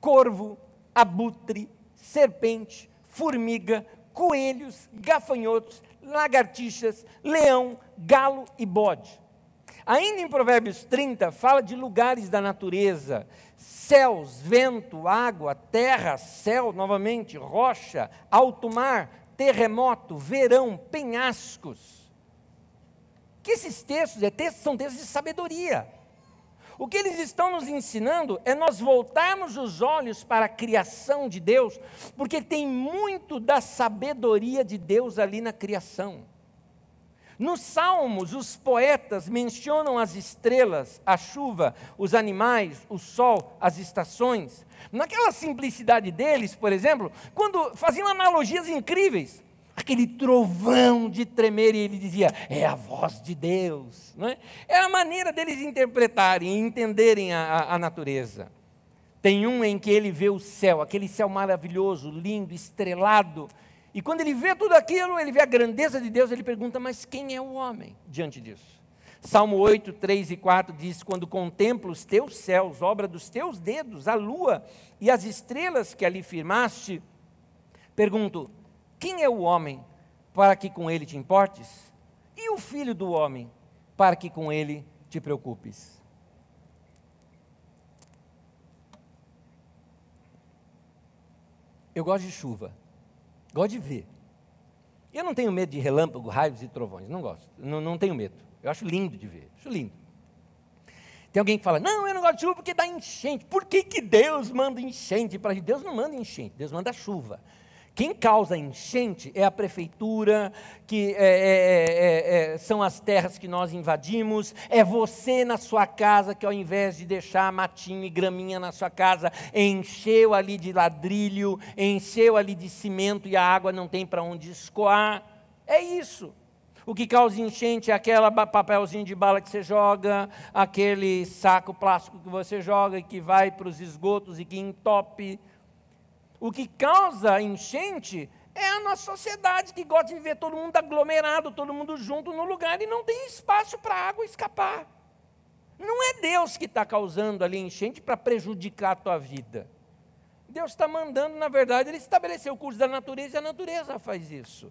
corvo, abutre, serpente, formiga, coelhos, gafanhotos, lagartixas, leão, galo e bode. Ainda em Provérbios 30, fala de lugares da natureza, céus, vento, água, terra, céu, novamente, rocha, alto mar, terremoto, verão, penhascos. Que esses textos são textos de sabedoria. O que eles estão nos ensinando é nós voltarmos os olhos para a criação de Deus, porque tem muito da sabedoria de Deus ali na criação. Nos Salmos, os poetas mencionam as estrelas, a chuva, os animais, o sol, as estações. Naquela simplicidade deles, por exemplo, quando faziam analogias incríveis. aquele trovão de tremer, e ele dizia, é a voz de Deus. Não é? É a maneira deles interpretarem e entenderem a natureza. Tem um em que ele vê o céu, aquele céu maravilhoso, lindo, estrelado, e quando ele vê tudo aquilo, ele vê a grandeza de Deus, ele pergunta, mas quem é o homem diante disso? Salmo 8, 3 e 4 diz, quando contemplo os teus céus, obra dos teus dedos, a lua e as estrelas que ali firmaste, pergunto, quem é o homem para que com ele te importes? E o filho do homem para que com ele te preocupes? Eu gosto de chuva, gosto de ver. Eu não tenho medo de relâmpago, raios e trovões, não gosto, não tenho medo. Eu acho lindo de ver, acho lindo. Tem alguém que fala, não, eu não gosto de chuva porque dá enchente. Por que Deus manda enchente para a gente? Deus não manda enchente, Deus manda chuva. Quem causa enchente é a prefeitura, que são as terras que nós invadimos, é você na sua casa que ao invés de deixar matinho e graminha na sua casa, encheu ali de ladrilho, encheu ali de cimento e a água não tem para onde escoar. É isso. O que causa enchente é aquele papelzinho de bala que você joga, aquele saco plástico que você joga e que vai para os esgotos e que entope. O que causa enchente é a nossa sociedade que gosta de viver todo mundo aglomerado, todo mundo junto no lugar e não tem espaço para a água escapar. Não é Deus que está causando ali enchente para prejudicar a tua vida. Deus está mandando, na verdade, Ele estabeleceu o curso da natureza e a natureza faz isso.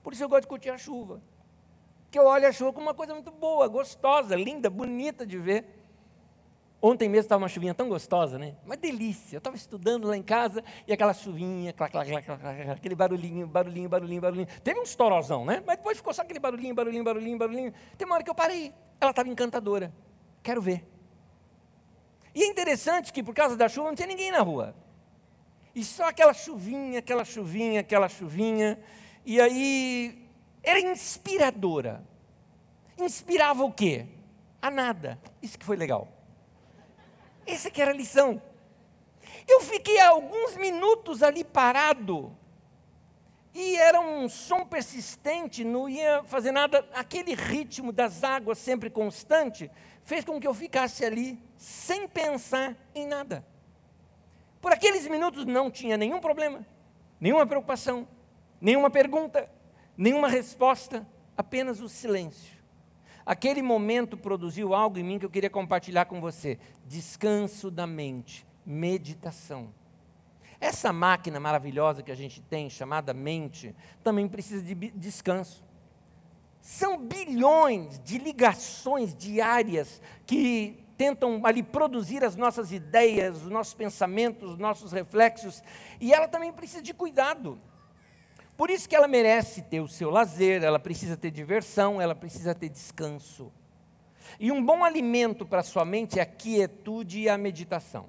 Por isso eu gosto de curtir a chuva. Porque eu olho a chuva como uma coisa muito boa, gostosa, linda, bonita de ver. Ontem mesmo estava uma chuvinha tão gostosa, né? Uma delícia. Eu estava estudando lá em casa e aquela chuvinha, aquele barulhinho. Teve um estourozão, né? Mas depois ficou só aquele barulhinho. Tem uma hora que eu parei. Ela estava encantadora. Quero ver. E é interessante que por causa da chuva não tinha ninguém na rua. E só aquela chuvinha. E aí era inspiradora. Inspirava o quê? A nada. Isso que foi legal. Essa que era a lição. Eu fiquei alguns minutos ali parado, e era um som persistente, não ia fazer nada, aquele ritmo das águas sempre constante, fez com que eu ficasse ali, sem pensar em nada. Por aqueles minutos não tinha nenhum problema, nenhuma preocupação, nenhuma pergunta, nenhuma resposta, apenas o silêncio. Aquele momento produziu algo em mim que eu queria compartilhar com você. Descanso da mente, meditação. Essa máquina maravilhosa que a gente tem, chamada mente, também precisa de descanso. São bilhões de ligações diárias que tentam ali produzir as nossas ideias, os nossos pensamentos, os nossos reflexos, e ela também precisa de cuidado. Por isso que ela merece ter o seu lazer, ela precisa ter diversão, ela precisa ter descanso. E um bom alimento para a sua mente é a quietude e a meditação.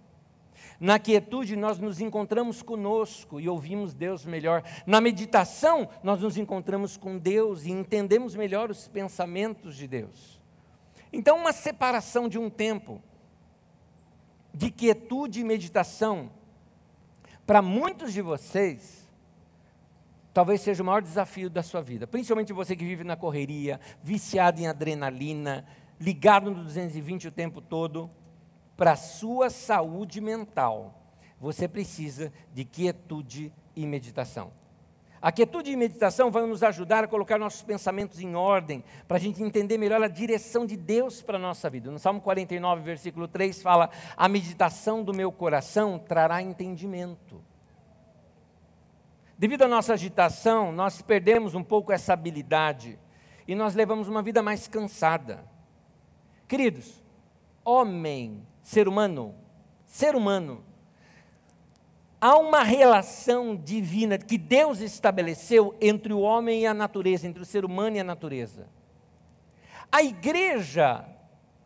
Na quietude nós nos encontramos conosco e ouvimos Deus melhor. Na meditação nós nos encontramos com Deus e entendemos melhor os pensamentos de Deus. Então uma separação de um tempo de quietude e meditação, para muitos de vocês, talvez seja o maior desafio da sua vida, principalmente você que vive na correria, viciado em adrenalina, ligado no 220 o tempo todo. Para a sua saúde mental, você precisa de quietude e meditação. A quietude e meditação vão nos ajudar a colocar nossos pensamentos em ordem, para a gente entender melhor a direção de Deus para a nossa vida. No Salmo 49, versículo 3, fala, a meditação do meu coração trará entendimento. Devido à nossa agitação, nós perdemos um pouco essa habilidade e nós levamos uma vida mais cansada. Queridos, homem, ser humano, há uma relação divina que Deus estabeleceu entre o homem e a natureza, entre o ser humano e a natureza. A igreja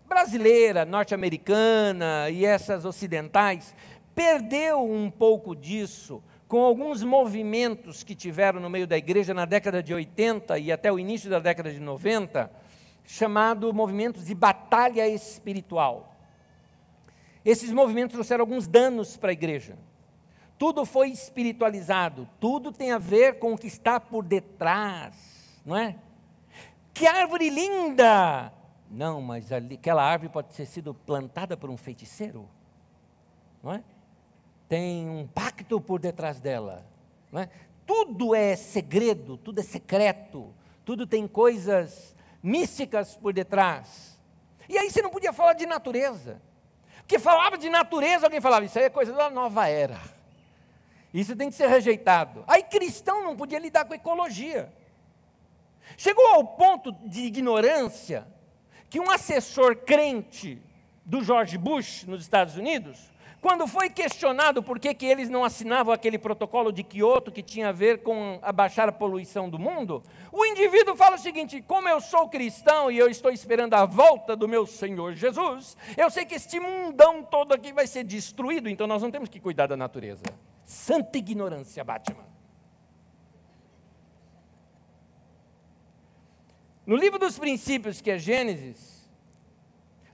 brasileira, norte-americana e essas ocidentais perdeu um pouco disso, com alguns movimentos que tiveram no meio da igreja na década de 80 e até o início da década de 90, chamado movimentos de batalha espiritual. Esses movimentos trouxeram alguns danos para a igreja. tudo foi espiritualizado, tudo tem a ver com o que está por detrás, não é? Que árvore linda! Não, mas aquela árvore pode ter sido plantada por um feiticeiro, não é? Tem um pacto por detrás dela, não é? Tudo é segredo, tudo é secreto, tudo tem coisas místicas por detrás. E aí você não podia falar de natureza, porque falava de natureza, alguém falava, isso aí é coisa da nova era, isso tem que ser rejeitado. Aí cristão não podia lidar com ecologia. Chegou ao ponto de ignorância, que um assessor crente do George Bush, nos Estados Unidos, quando foi questionado por que eles não assinavam aquele protocolo de Kyoto que tinha a ver com abaixar a poluição do mundo, o indivíduo fala o seguinte: como eu sou cristão e eu estou esperando a volta do meu Senhor Jesus, eu sei que este mundão todo aqui vai ser destruído, então nós não temos que cuidar da natureza. Santa ignorância, Batman. No livro dos Princípios, que é Gênesis,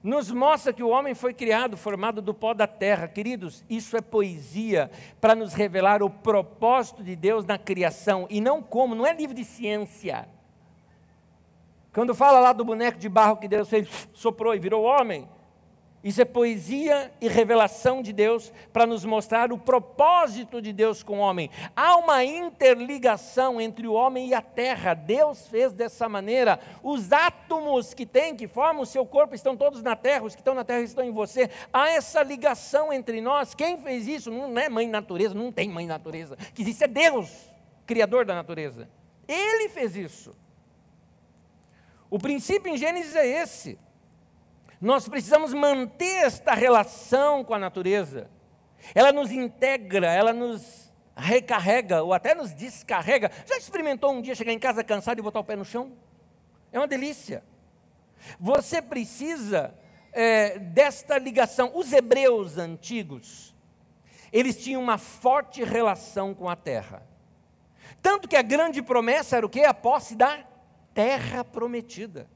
nos mostra que o homem foi criado, formado do pó da terra. Queridos, isso é poesia para nos revelar o propósito de Deus na criação, e não como, não é livro de ciência. Quando fala lá do boneco de barro que Deus fez, soprou e virou homem, isso é poesia e revelação de Deus para nos mostrar o propósito de Deus com o homem. Há uma interligação entre o homem e a terra. Deus fez dessa maneira. Os átomos que tem, que formam o seu corpo, estão todos na terra. Os que estão na terra estão em você. Há essa ligação entre nós. Quem fez isso não é mãe natureza, não tem mãe natureza. Que existe é Deus, criador da natureza. Ele fez isso. O princípio em Gênesis é esse. Nós precisamos manter esta relação com a natureza. Ela nos integra, ela nos recarrega ou até nos descarrega. Já experimentou um dia chegar em casa cansado e botar o pé no chão? É uma delícia. Você precisa desta ligação. Os hebreus antigos, eles tinham uma forte relação com a terra. Tanto que a grande promessa era o quê? A posse da terra prometida.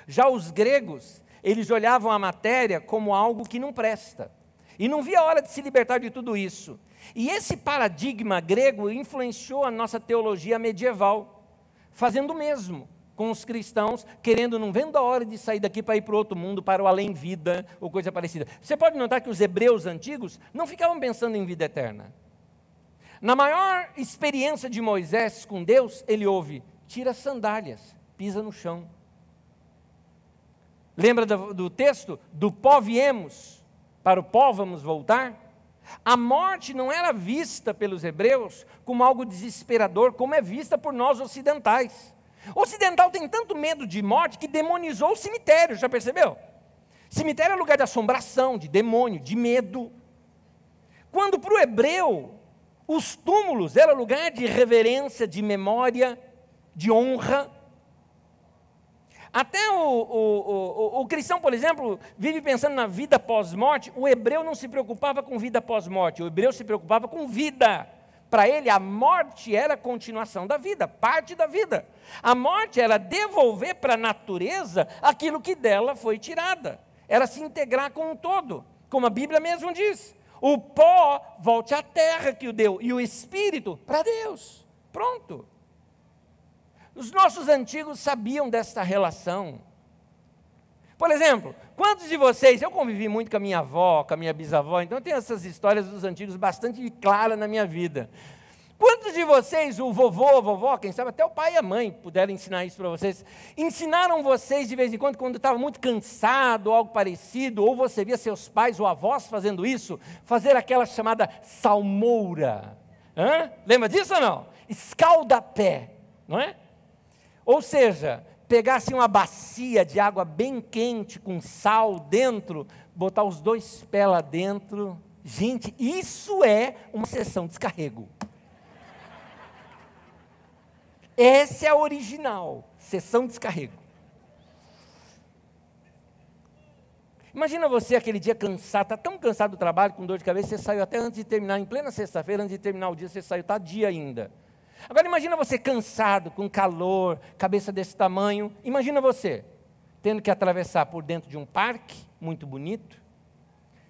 Já os gregos, eles olhavam a matéria como algo que não presta. E não via a hora de se libertar de tudo isso. E esse paradigma grego influenciou a nossa teologia medieval, fazendo o mesmo com os cristãos, querendo, não vendo a hora de sair daqui para ir para o outro mundo, para o além-vida, ou coisa parecida. Você pode notar que os hebreus antigos não ficavam pensando em vida eterna. Na maior experiência de Moisés com Deus, ele ouve, tira as sandálias, pisa no chão. Lembra do texto? Do pó viemos, para o pó vamos voltar? A morte não era vista pelos hebreus como algo desesperador, como é vista por nós ocidentais. O ocidental tem tanto medo de morte que demonizou o cemitério, já percebeu? Cemitério é lugar de assombração, de demônio, de medo. Quando para o hebreu, os túmulos eram lugar de reverência, de memória, de honra. Até o cristão, por exemplo, vive pensando na vida pós-morte. O hebreu não se preocupava com vida pós-morte, o hebreu se preocupava com vida. Para ele, a morte era a continuação da vida, parte da vida. A morte era devolver para a natureza aquilo que dela foi tirada. Era se integrar com o todo, como a Bíblia mesmo diz. O pó volte à terra que o deu, e o espírito para Deus. Pronto. Os nossos antigos sabiam dessa relação. Por exemplo, quantos de vocês, eu convivi muito com a minha avó, com a minha bisavó, então eu tenho essas histórias dos antigos bastante claras na minha vida. Quantos de vocês, o vovô, a vovó, quem sabe até o pai e a mãe puderam ensinar isso para vocês, ensinaram vocês de vez em quando estava muito cansado ou algo parecido, ou você via seus pais ou avós fazendo isso, fazer aquela chamada salmoura. Lembra disso ou não? Escalda-pé, não é? Ou seja, pegar assim uma bacia de água bem quente, com sal dentro, botar os dois pés lá dentro. Gente, isso é uma sessão de descarrego. Essa é a original, sessão de descarrego. Imagina você aquele dia cansado, está tão cansado do trabalho, com dor de cabeça, você saiu até antes de terminar, em plena sexta-feira, antes de terminar o dia, você saiu, está dia ainda. Agora imagina você cansado, com calor, cabeça desse tamanho. Imagina você tendo que atravessar por dentro de um parque muito bonito,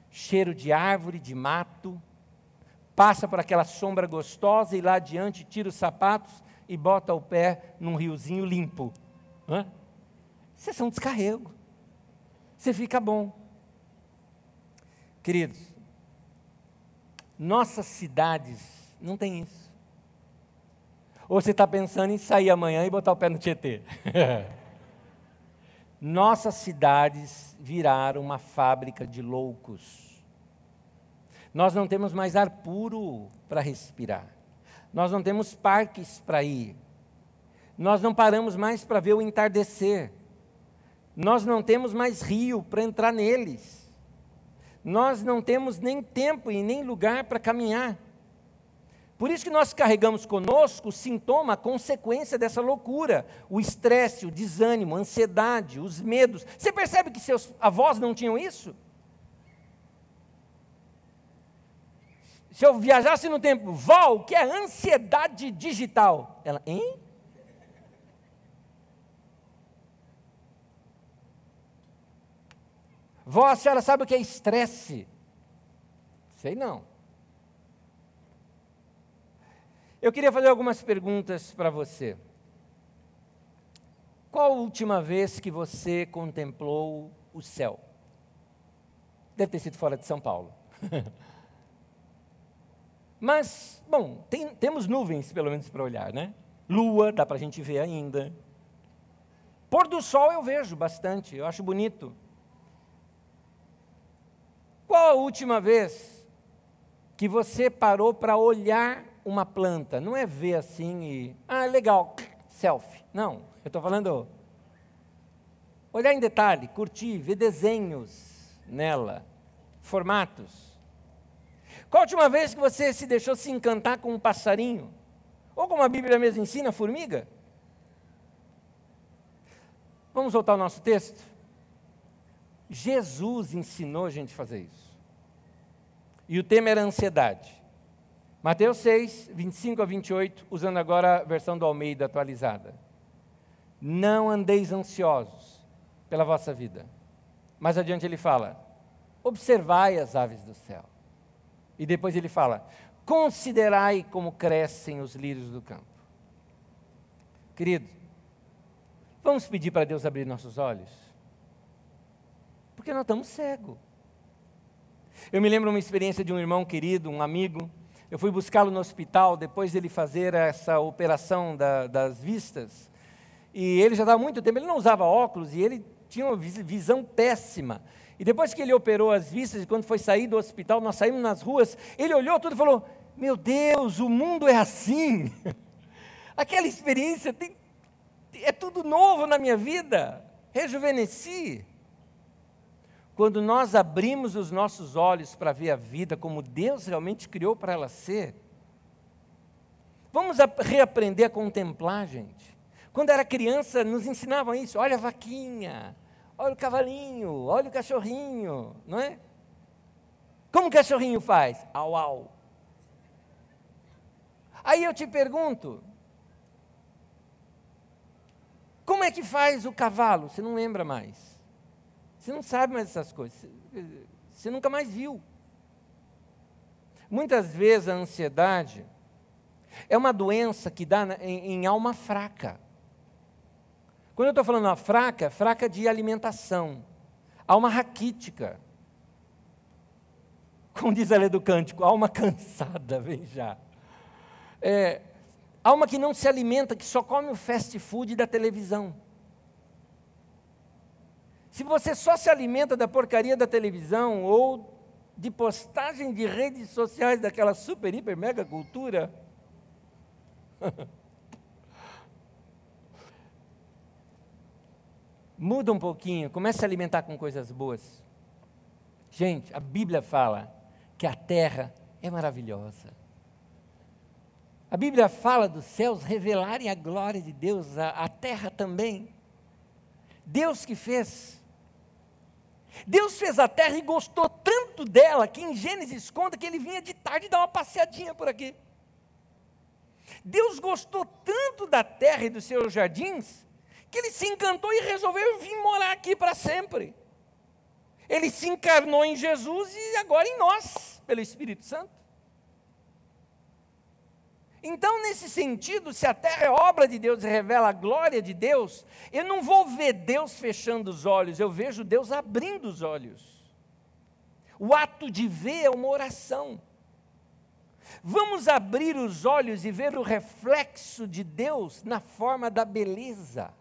cheiro de árvore, de mato, passa por aquela sombra gostosa e lá adiante tira os sapatos e bota o pé num riozinho limpo. Isso é um descarrego. Você fica bom. Queridos, nossas cidades não tem isso. Ou você está pensando em sair amanhã e botar o pé no Tietê? Nossas cidades viraram uma fábrica de loucos. Nós não temos mais ar puro para respirar. Nós não temos parques para ir. Nós não paramos mais para ver o entardecer. Nós não temos mais rio para entrar neles. Nós não temos nem tempo e nem lugar para caminhar. Por isso que nós carregamos conosco o sintoma, a consequência dessa loucura, o estresse, o desânimo, a ansiedade, os medos. Você percebe que seus avós não tinham isso? Se eu viajasse no tempo, vó, o que é ansiedade digital? Ela, hein? Vó, a senhora sabe o que é estresse? Sei não. Eu queria fazer algumas perguntas para você. Qual a última vez que você contemplou o céu? Deve ter sido fora de São Paulo. Mas, bom, temos nuvens pelo menos para olhar, né? Lua, dá para a gente ver ainda. Pôr do sol eu vejo bastante, eu acho bonito. Qual a última vez que você parou para olhar uma planta? Não é ver assim e... legal, selfie. Não, eu estou falando... olhar em detalhe, curtir, ver desenhos nela, formatos. Qual a última vez que você se deixou se encantar com um passarinho? Ou como a Bíblia mesmo ensina, formiga? Vamos voltar ao nosso texto? Jesus ensinou a gente a fazer isso. E o tema era ansiedade. Mateus 6, 25 a 28, usando agora a versão do Almeida atualizada. Não andeis ansiosos pela vossa vida. Mais adiante ele fala, observai as aves do céu. E depois ele fala, considerai como crescem os lírios do campo. Querido, vamos pedir para Deus abrir nossos olhos? Porque nós estamos cegos. Eu me lembro uma experiência de um irmão querido, um amigo. Eu fui buscá-lo no hospital, depois dele fazer essa operação das vistas. E ele já estava há muito tempo, ele não usava óculos e ele tinha uma visão péssima. E depois que ele operou as vistas, e quando foi sair do hospital, nós saímos nas ruas, ele olhou tudo e falou, meu Deus, o mundo é assim. Aquela experiência, é tudo novo na minha vida, rejuvenesci. Quando nós abrimos os nossos olhos para ver a vida como Deus realmente criou para ela ser, vamos reaprender a contemplar, gente. Quando era criança, nos ensinavam isso, olha a vaquinha, olha o cavalinho, olha o cachorrinho, não é? Como o cachorrinho faz? Au, au. Aí eu te pergunto, como é que faz o cavalo? Você não lembra mais. Você não sabe mais essas coisas. Você nunca mais viu. Muitas vezes a ansiedade é uma doença que dá em alma fraca. Quando eu estou falando alma fraca, fraca de alimentação. Alma raquítica. Como diz a lei do cântico, alma cansada, vem já. Alma que não se alimenta, que só come o fast food da televisão. Se você só se alimenta da porcaria da televisão ou de postagem de redes sociais daquela super, hiper, mega cultura, muda um pouquinho, comece a se alimentar com coisas boas. Gente, a Bíblia fala que a terra é maravilhosa. A Bíblia fala dos céus revelarem a glória de Deus, a terra também. Deus que fez. Deus fez a terra e gostou tanto dela, que em Gênesis conta que ele vinha de tarde dar uma passeadinha por aqui. Deus gostou tanto da terra e dos seus jardins, que ele se encantou e resolveu vir morar aqui para sempre. Ele se encarnou em Jesus e agora em nós, pelo Espírito Santo. Então, nesse sentido, se a terra é obra de Deus e revela a glória de Deus, eu não vou ver Deus fechando os olhos, eu vejo Deus abrindo os olhos. O ato de ver é uma oração. Vamos abrir os olhos e ver o reflexo de Deus na forma da beleza.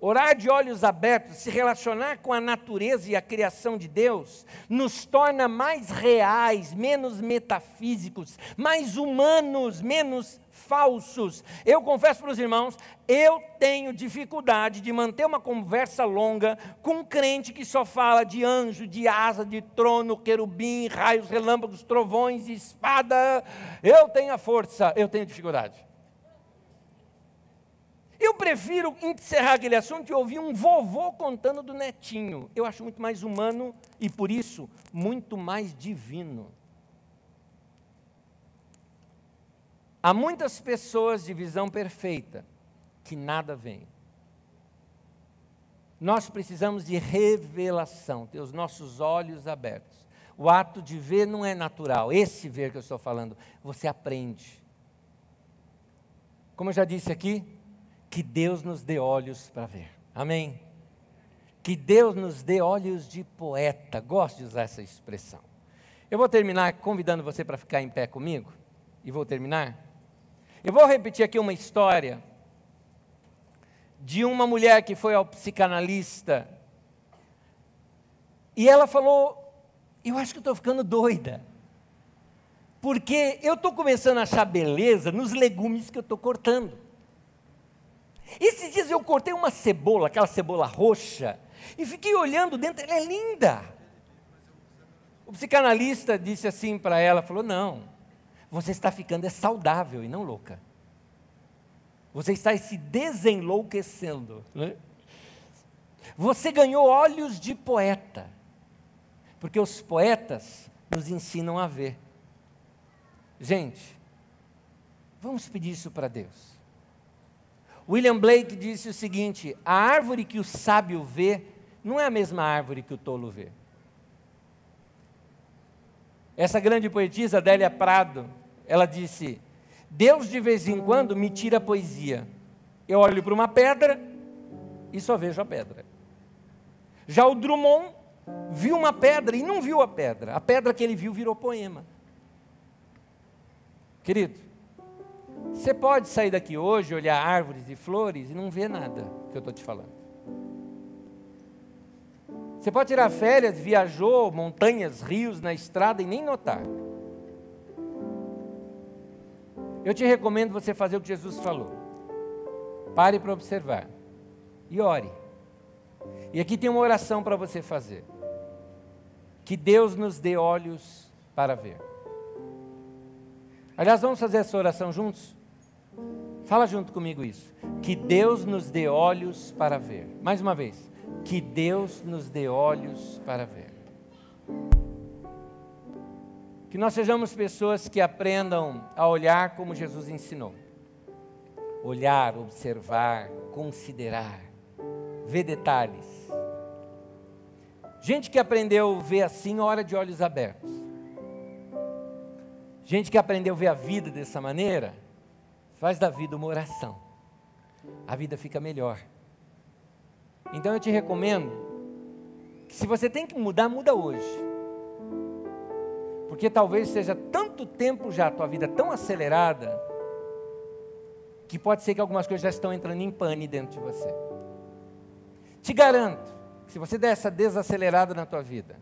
Orar de olhos abertos, se relacionar com a natureza e a criação de Deus, nos torna mais reais, menos metafísicos, mais humanos, menos falsos. Eu confesso para os irmãos, eu tenho dificuldade de manter uma conversa longa com um crente que só fala de anjo, de asa, de trono, querubim, raios, relâmpagos, trovões e espada. Eu tenho a força, eu tenho dificuldade. Eu prefiro encerrar aquele assunto e ouvir um vovô contando do netinho. Eu acho muito mais humano e, por isso, muito mais divino. Há muitas pessoas de visão perfeita que nada veem. Nós precisamos de revelação, ter os nossos olhos abertos. O ato de ver não é natural. Esse ver que eu estou falando, você aprende. Como eu já disse aqui, que Deus nos dê olhos para ver. Amém? Que Deus nos dê olhos de poeta. Gosto de usar essa expressão. Eu vou terminar convidando você para ficar em pé comigo. E vou terminar. Eu vou repetir aqui uma história de uma mulher que foi ao psicanalista. E ela falou, eu acho que eu estou ficando doida. Porque eu estou começando a achar beleza nos legumes que eu estou cortando. Esses dias eu cortei uma cebola, aquela cebola roxa, e fiquei olhando dentro, ela é linda. O psicanalista disse assim para ela, falou, não, você está ficando saudável e não louca. Você está se desenlouquecendo. Né? Você ganhou olhos de poeta, porque os poetas nos ensinam a ver. Gente, vamos pedir isso para Deus. William Blake disse o seguinte, a árvore que o sábio vê, não é a mesma árvore que o tolo vê. Essa grande poetisa, Adélia Prado, ela disse, Deus de vez em quando me tira a poesia. Eu olho para uma pedra e só vejo a pedra. Já o Drummond viu uma pedra e não viu a pedra que ele viu virou poema. Querido, você pode sair daqui hoje, olhar árvores e flores e não ver nada que eu estou te falando. Você pode tirar férias, viajou montanhas, rios na estrada e nem notar. Eu te recomendo você fazer o que Jesus falou. Pare para observar e ore. E aqui tem uma oração para você fazer. Que Deus nos dê olhos para ver. Aliás, vamos fazer essa oração juntos? Fala junto comigo isso. Que Deus nos dê olhos para ver. Mais uma vez. Que Deus nos dê olhos para ver. Que nós sejamos pessoas que aprendam a olhar como Jesus ensinou. Olhar, observar, considerar, ver detalhes. Gente que aprendeu a ver assim, ora de olhos abertos. Gente que aprendeu a ver a vida dessa maneira, faz da vida uma oração. A vida fica melhor. Então eu te recomendo que se você tem que mudar, muda hoje. Porque talvez seja tanto tempo já a tua vida tão acelerada, que pode ser que algumas coisas já estão entrando em pane dentro de você. Te garanto, que se você der essa desacelerada na tua vida,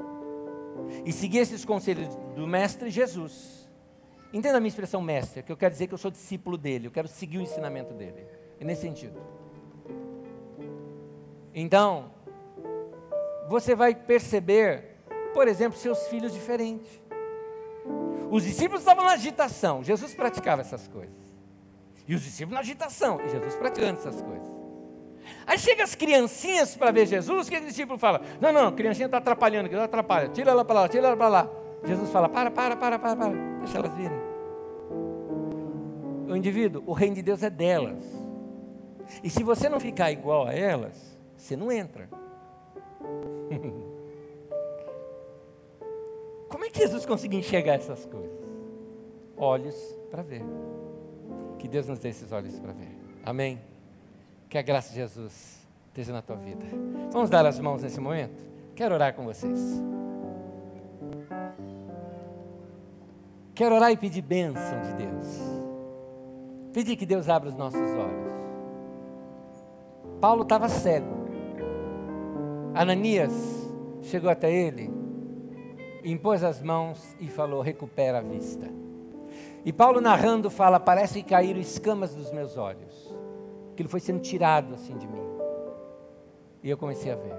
e seguir esses conselhos do Mestre Jesus, entenda a minha expressão mestre, que eu quero dizer que eu sou discípulo dele, eu quero seguir o ensinamento dele, é nesse sentido. Então, você vai perceber, por exemplo, seus filhos diferentes. Os discípulos estavam na agitação, Jesus praticava essas coisas. E os discípulos na agitação, e Jesus praticando essas coisas. Aí chega as criancinhas para ver Jesus, o que o discípulo fala? Não, a criancinha está atrapalhando, que não atrapalha, tira ela para lá, tira ela para lá. Jesus fala, para, deixa elas virem. O indivíduo, o reino de Deus é delas. E se você não ficar igual a elas, você não entra. Como é que Jesus conseguiu enxergar essas coisas? olhos para ver. Que Deus nos dê esses olhos para ver. Amém? Que a graça de Jesus esteja na tua vida. Vamos dar as mãos nesse momento? Quero orar com vocês. Quero orar e pedir bênção de Deus. Pedir que Deus abra os nossos olhos. Paulo estava cego. Ananias chegou até ele, impôs as mãos e falou: recupera a vista. E Paulo narrando fala: parece que caíram escamas dos meus olhos. Aquilo foi sendo tirado assim de mim. E eu comecei a ver.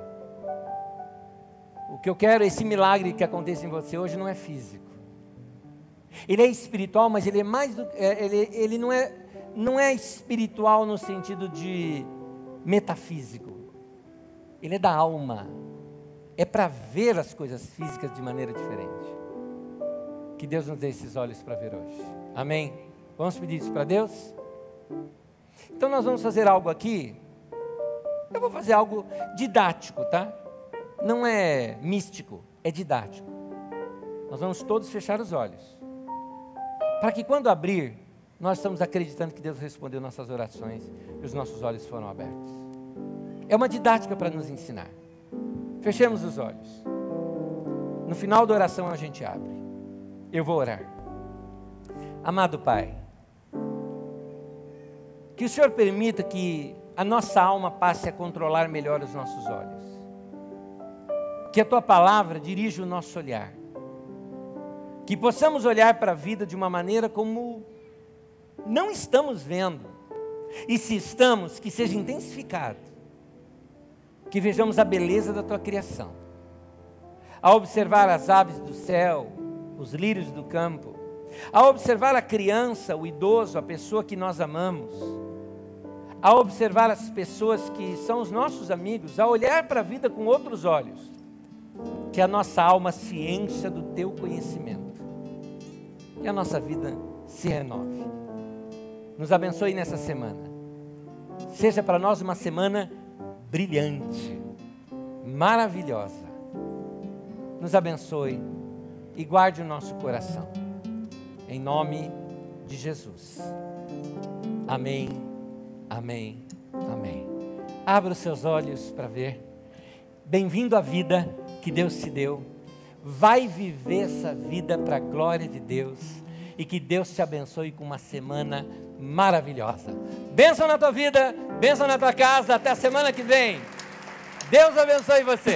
O que eu quero, esse milagre que acontece em você hoje não é físico. Ele é espiritual, mas ele é mais do, ele não é espiritual no sentido de metafísico. Ele é da alma. É para ver as coisas físicas de maneira diferente. Que Deus nos dê esses olhos para ver hoje. Amém? Vamos pedir isso para Deus? Então nós vamos fazer algo aqui. Eu vou fazer algo didático, tá? Não é místico, é didático. Nós vamos todos fechar os olhos. Para que quando abrir, nós estamos acreditando que Deus respondeu nossas orações e os nossos olhos foram abertos. É uma didática para nos ensinar. Fechemos os olhos. No final da oração a gente abre. Eu vou orar. Amado Pai, que o Senhor permita que a nossa alma passe a controlar melhor os nossos olhos. Que a Tua palavra dirija o nosso olhar. Que possamos olhar para a vida de uma maneira como não estamos vendo. E se estamos, que seja intensificado. Que vejamos a beleza da Tua criação. A observar as aves do céu, os lírios do campo. A observar a criança, o idoso, a pessoa que nós amamos. A observar as pessoas que são os nossos amigos. A olhar para a vida com outros olhos. Que a nossa alma se encha do Teu conhecimento. E a nossa vida se renove. Nos abençoe nessa semana. Seja para nós uma semana brilhante, maravilhosa. Nos abençoe e guarde o nosso coração. Em nome de Jesus. Amém, amém, amém. Abra os seus olhos para ver. Bem-vindo à vida que Deus te deu. Vai viver essa vida para a glória de Deus. E que Deus te abençoe com uma semana maravilhosa. Bênção na tua vida, bênção na tua casa. Até a semana que vem. Deus abençoe você.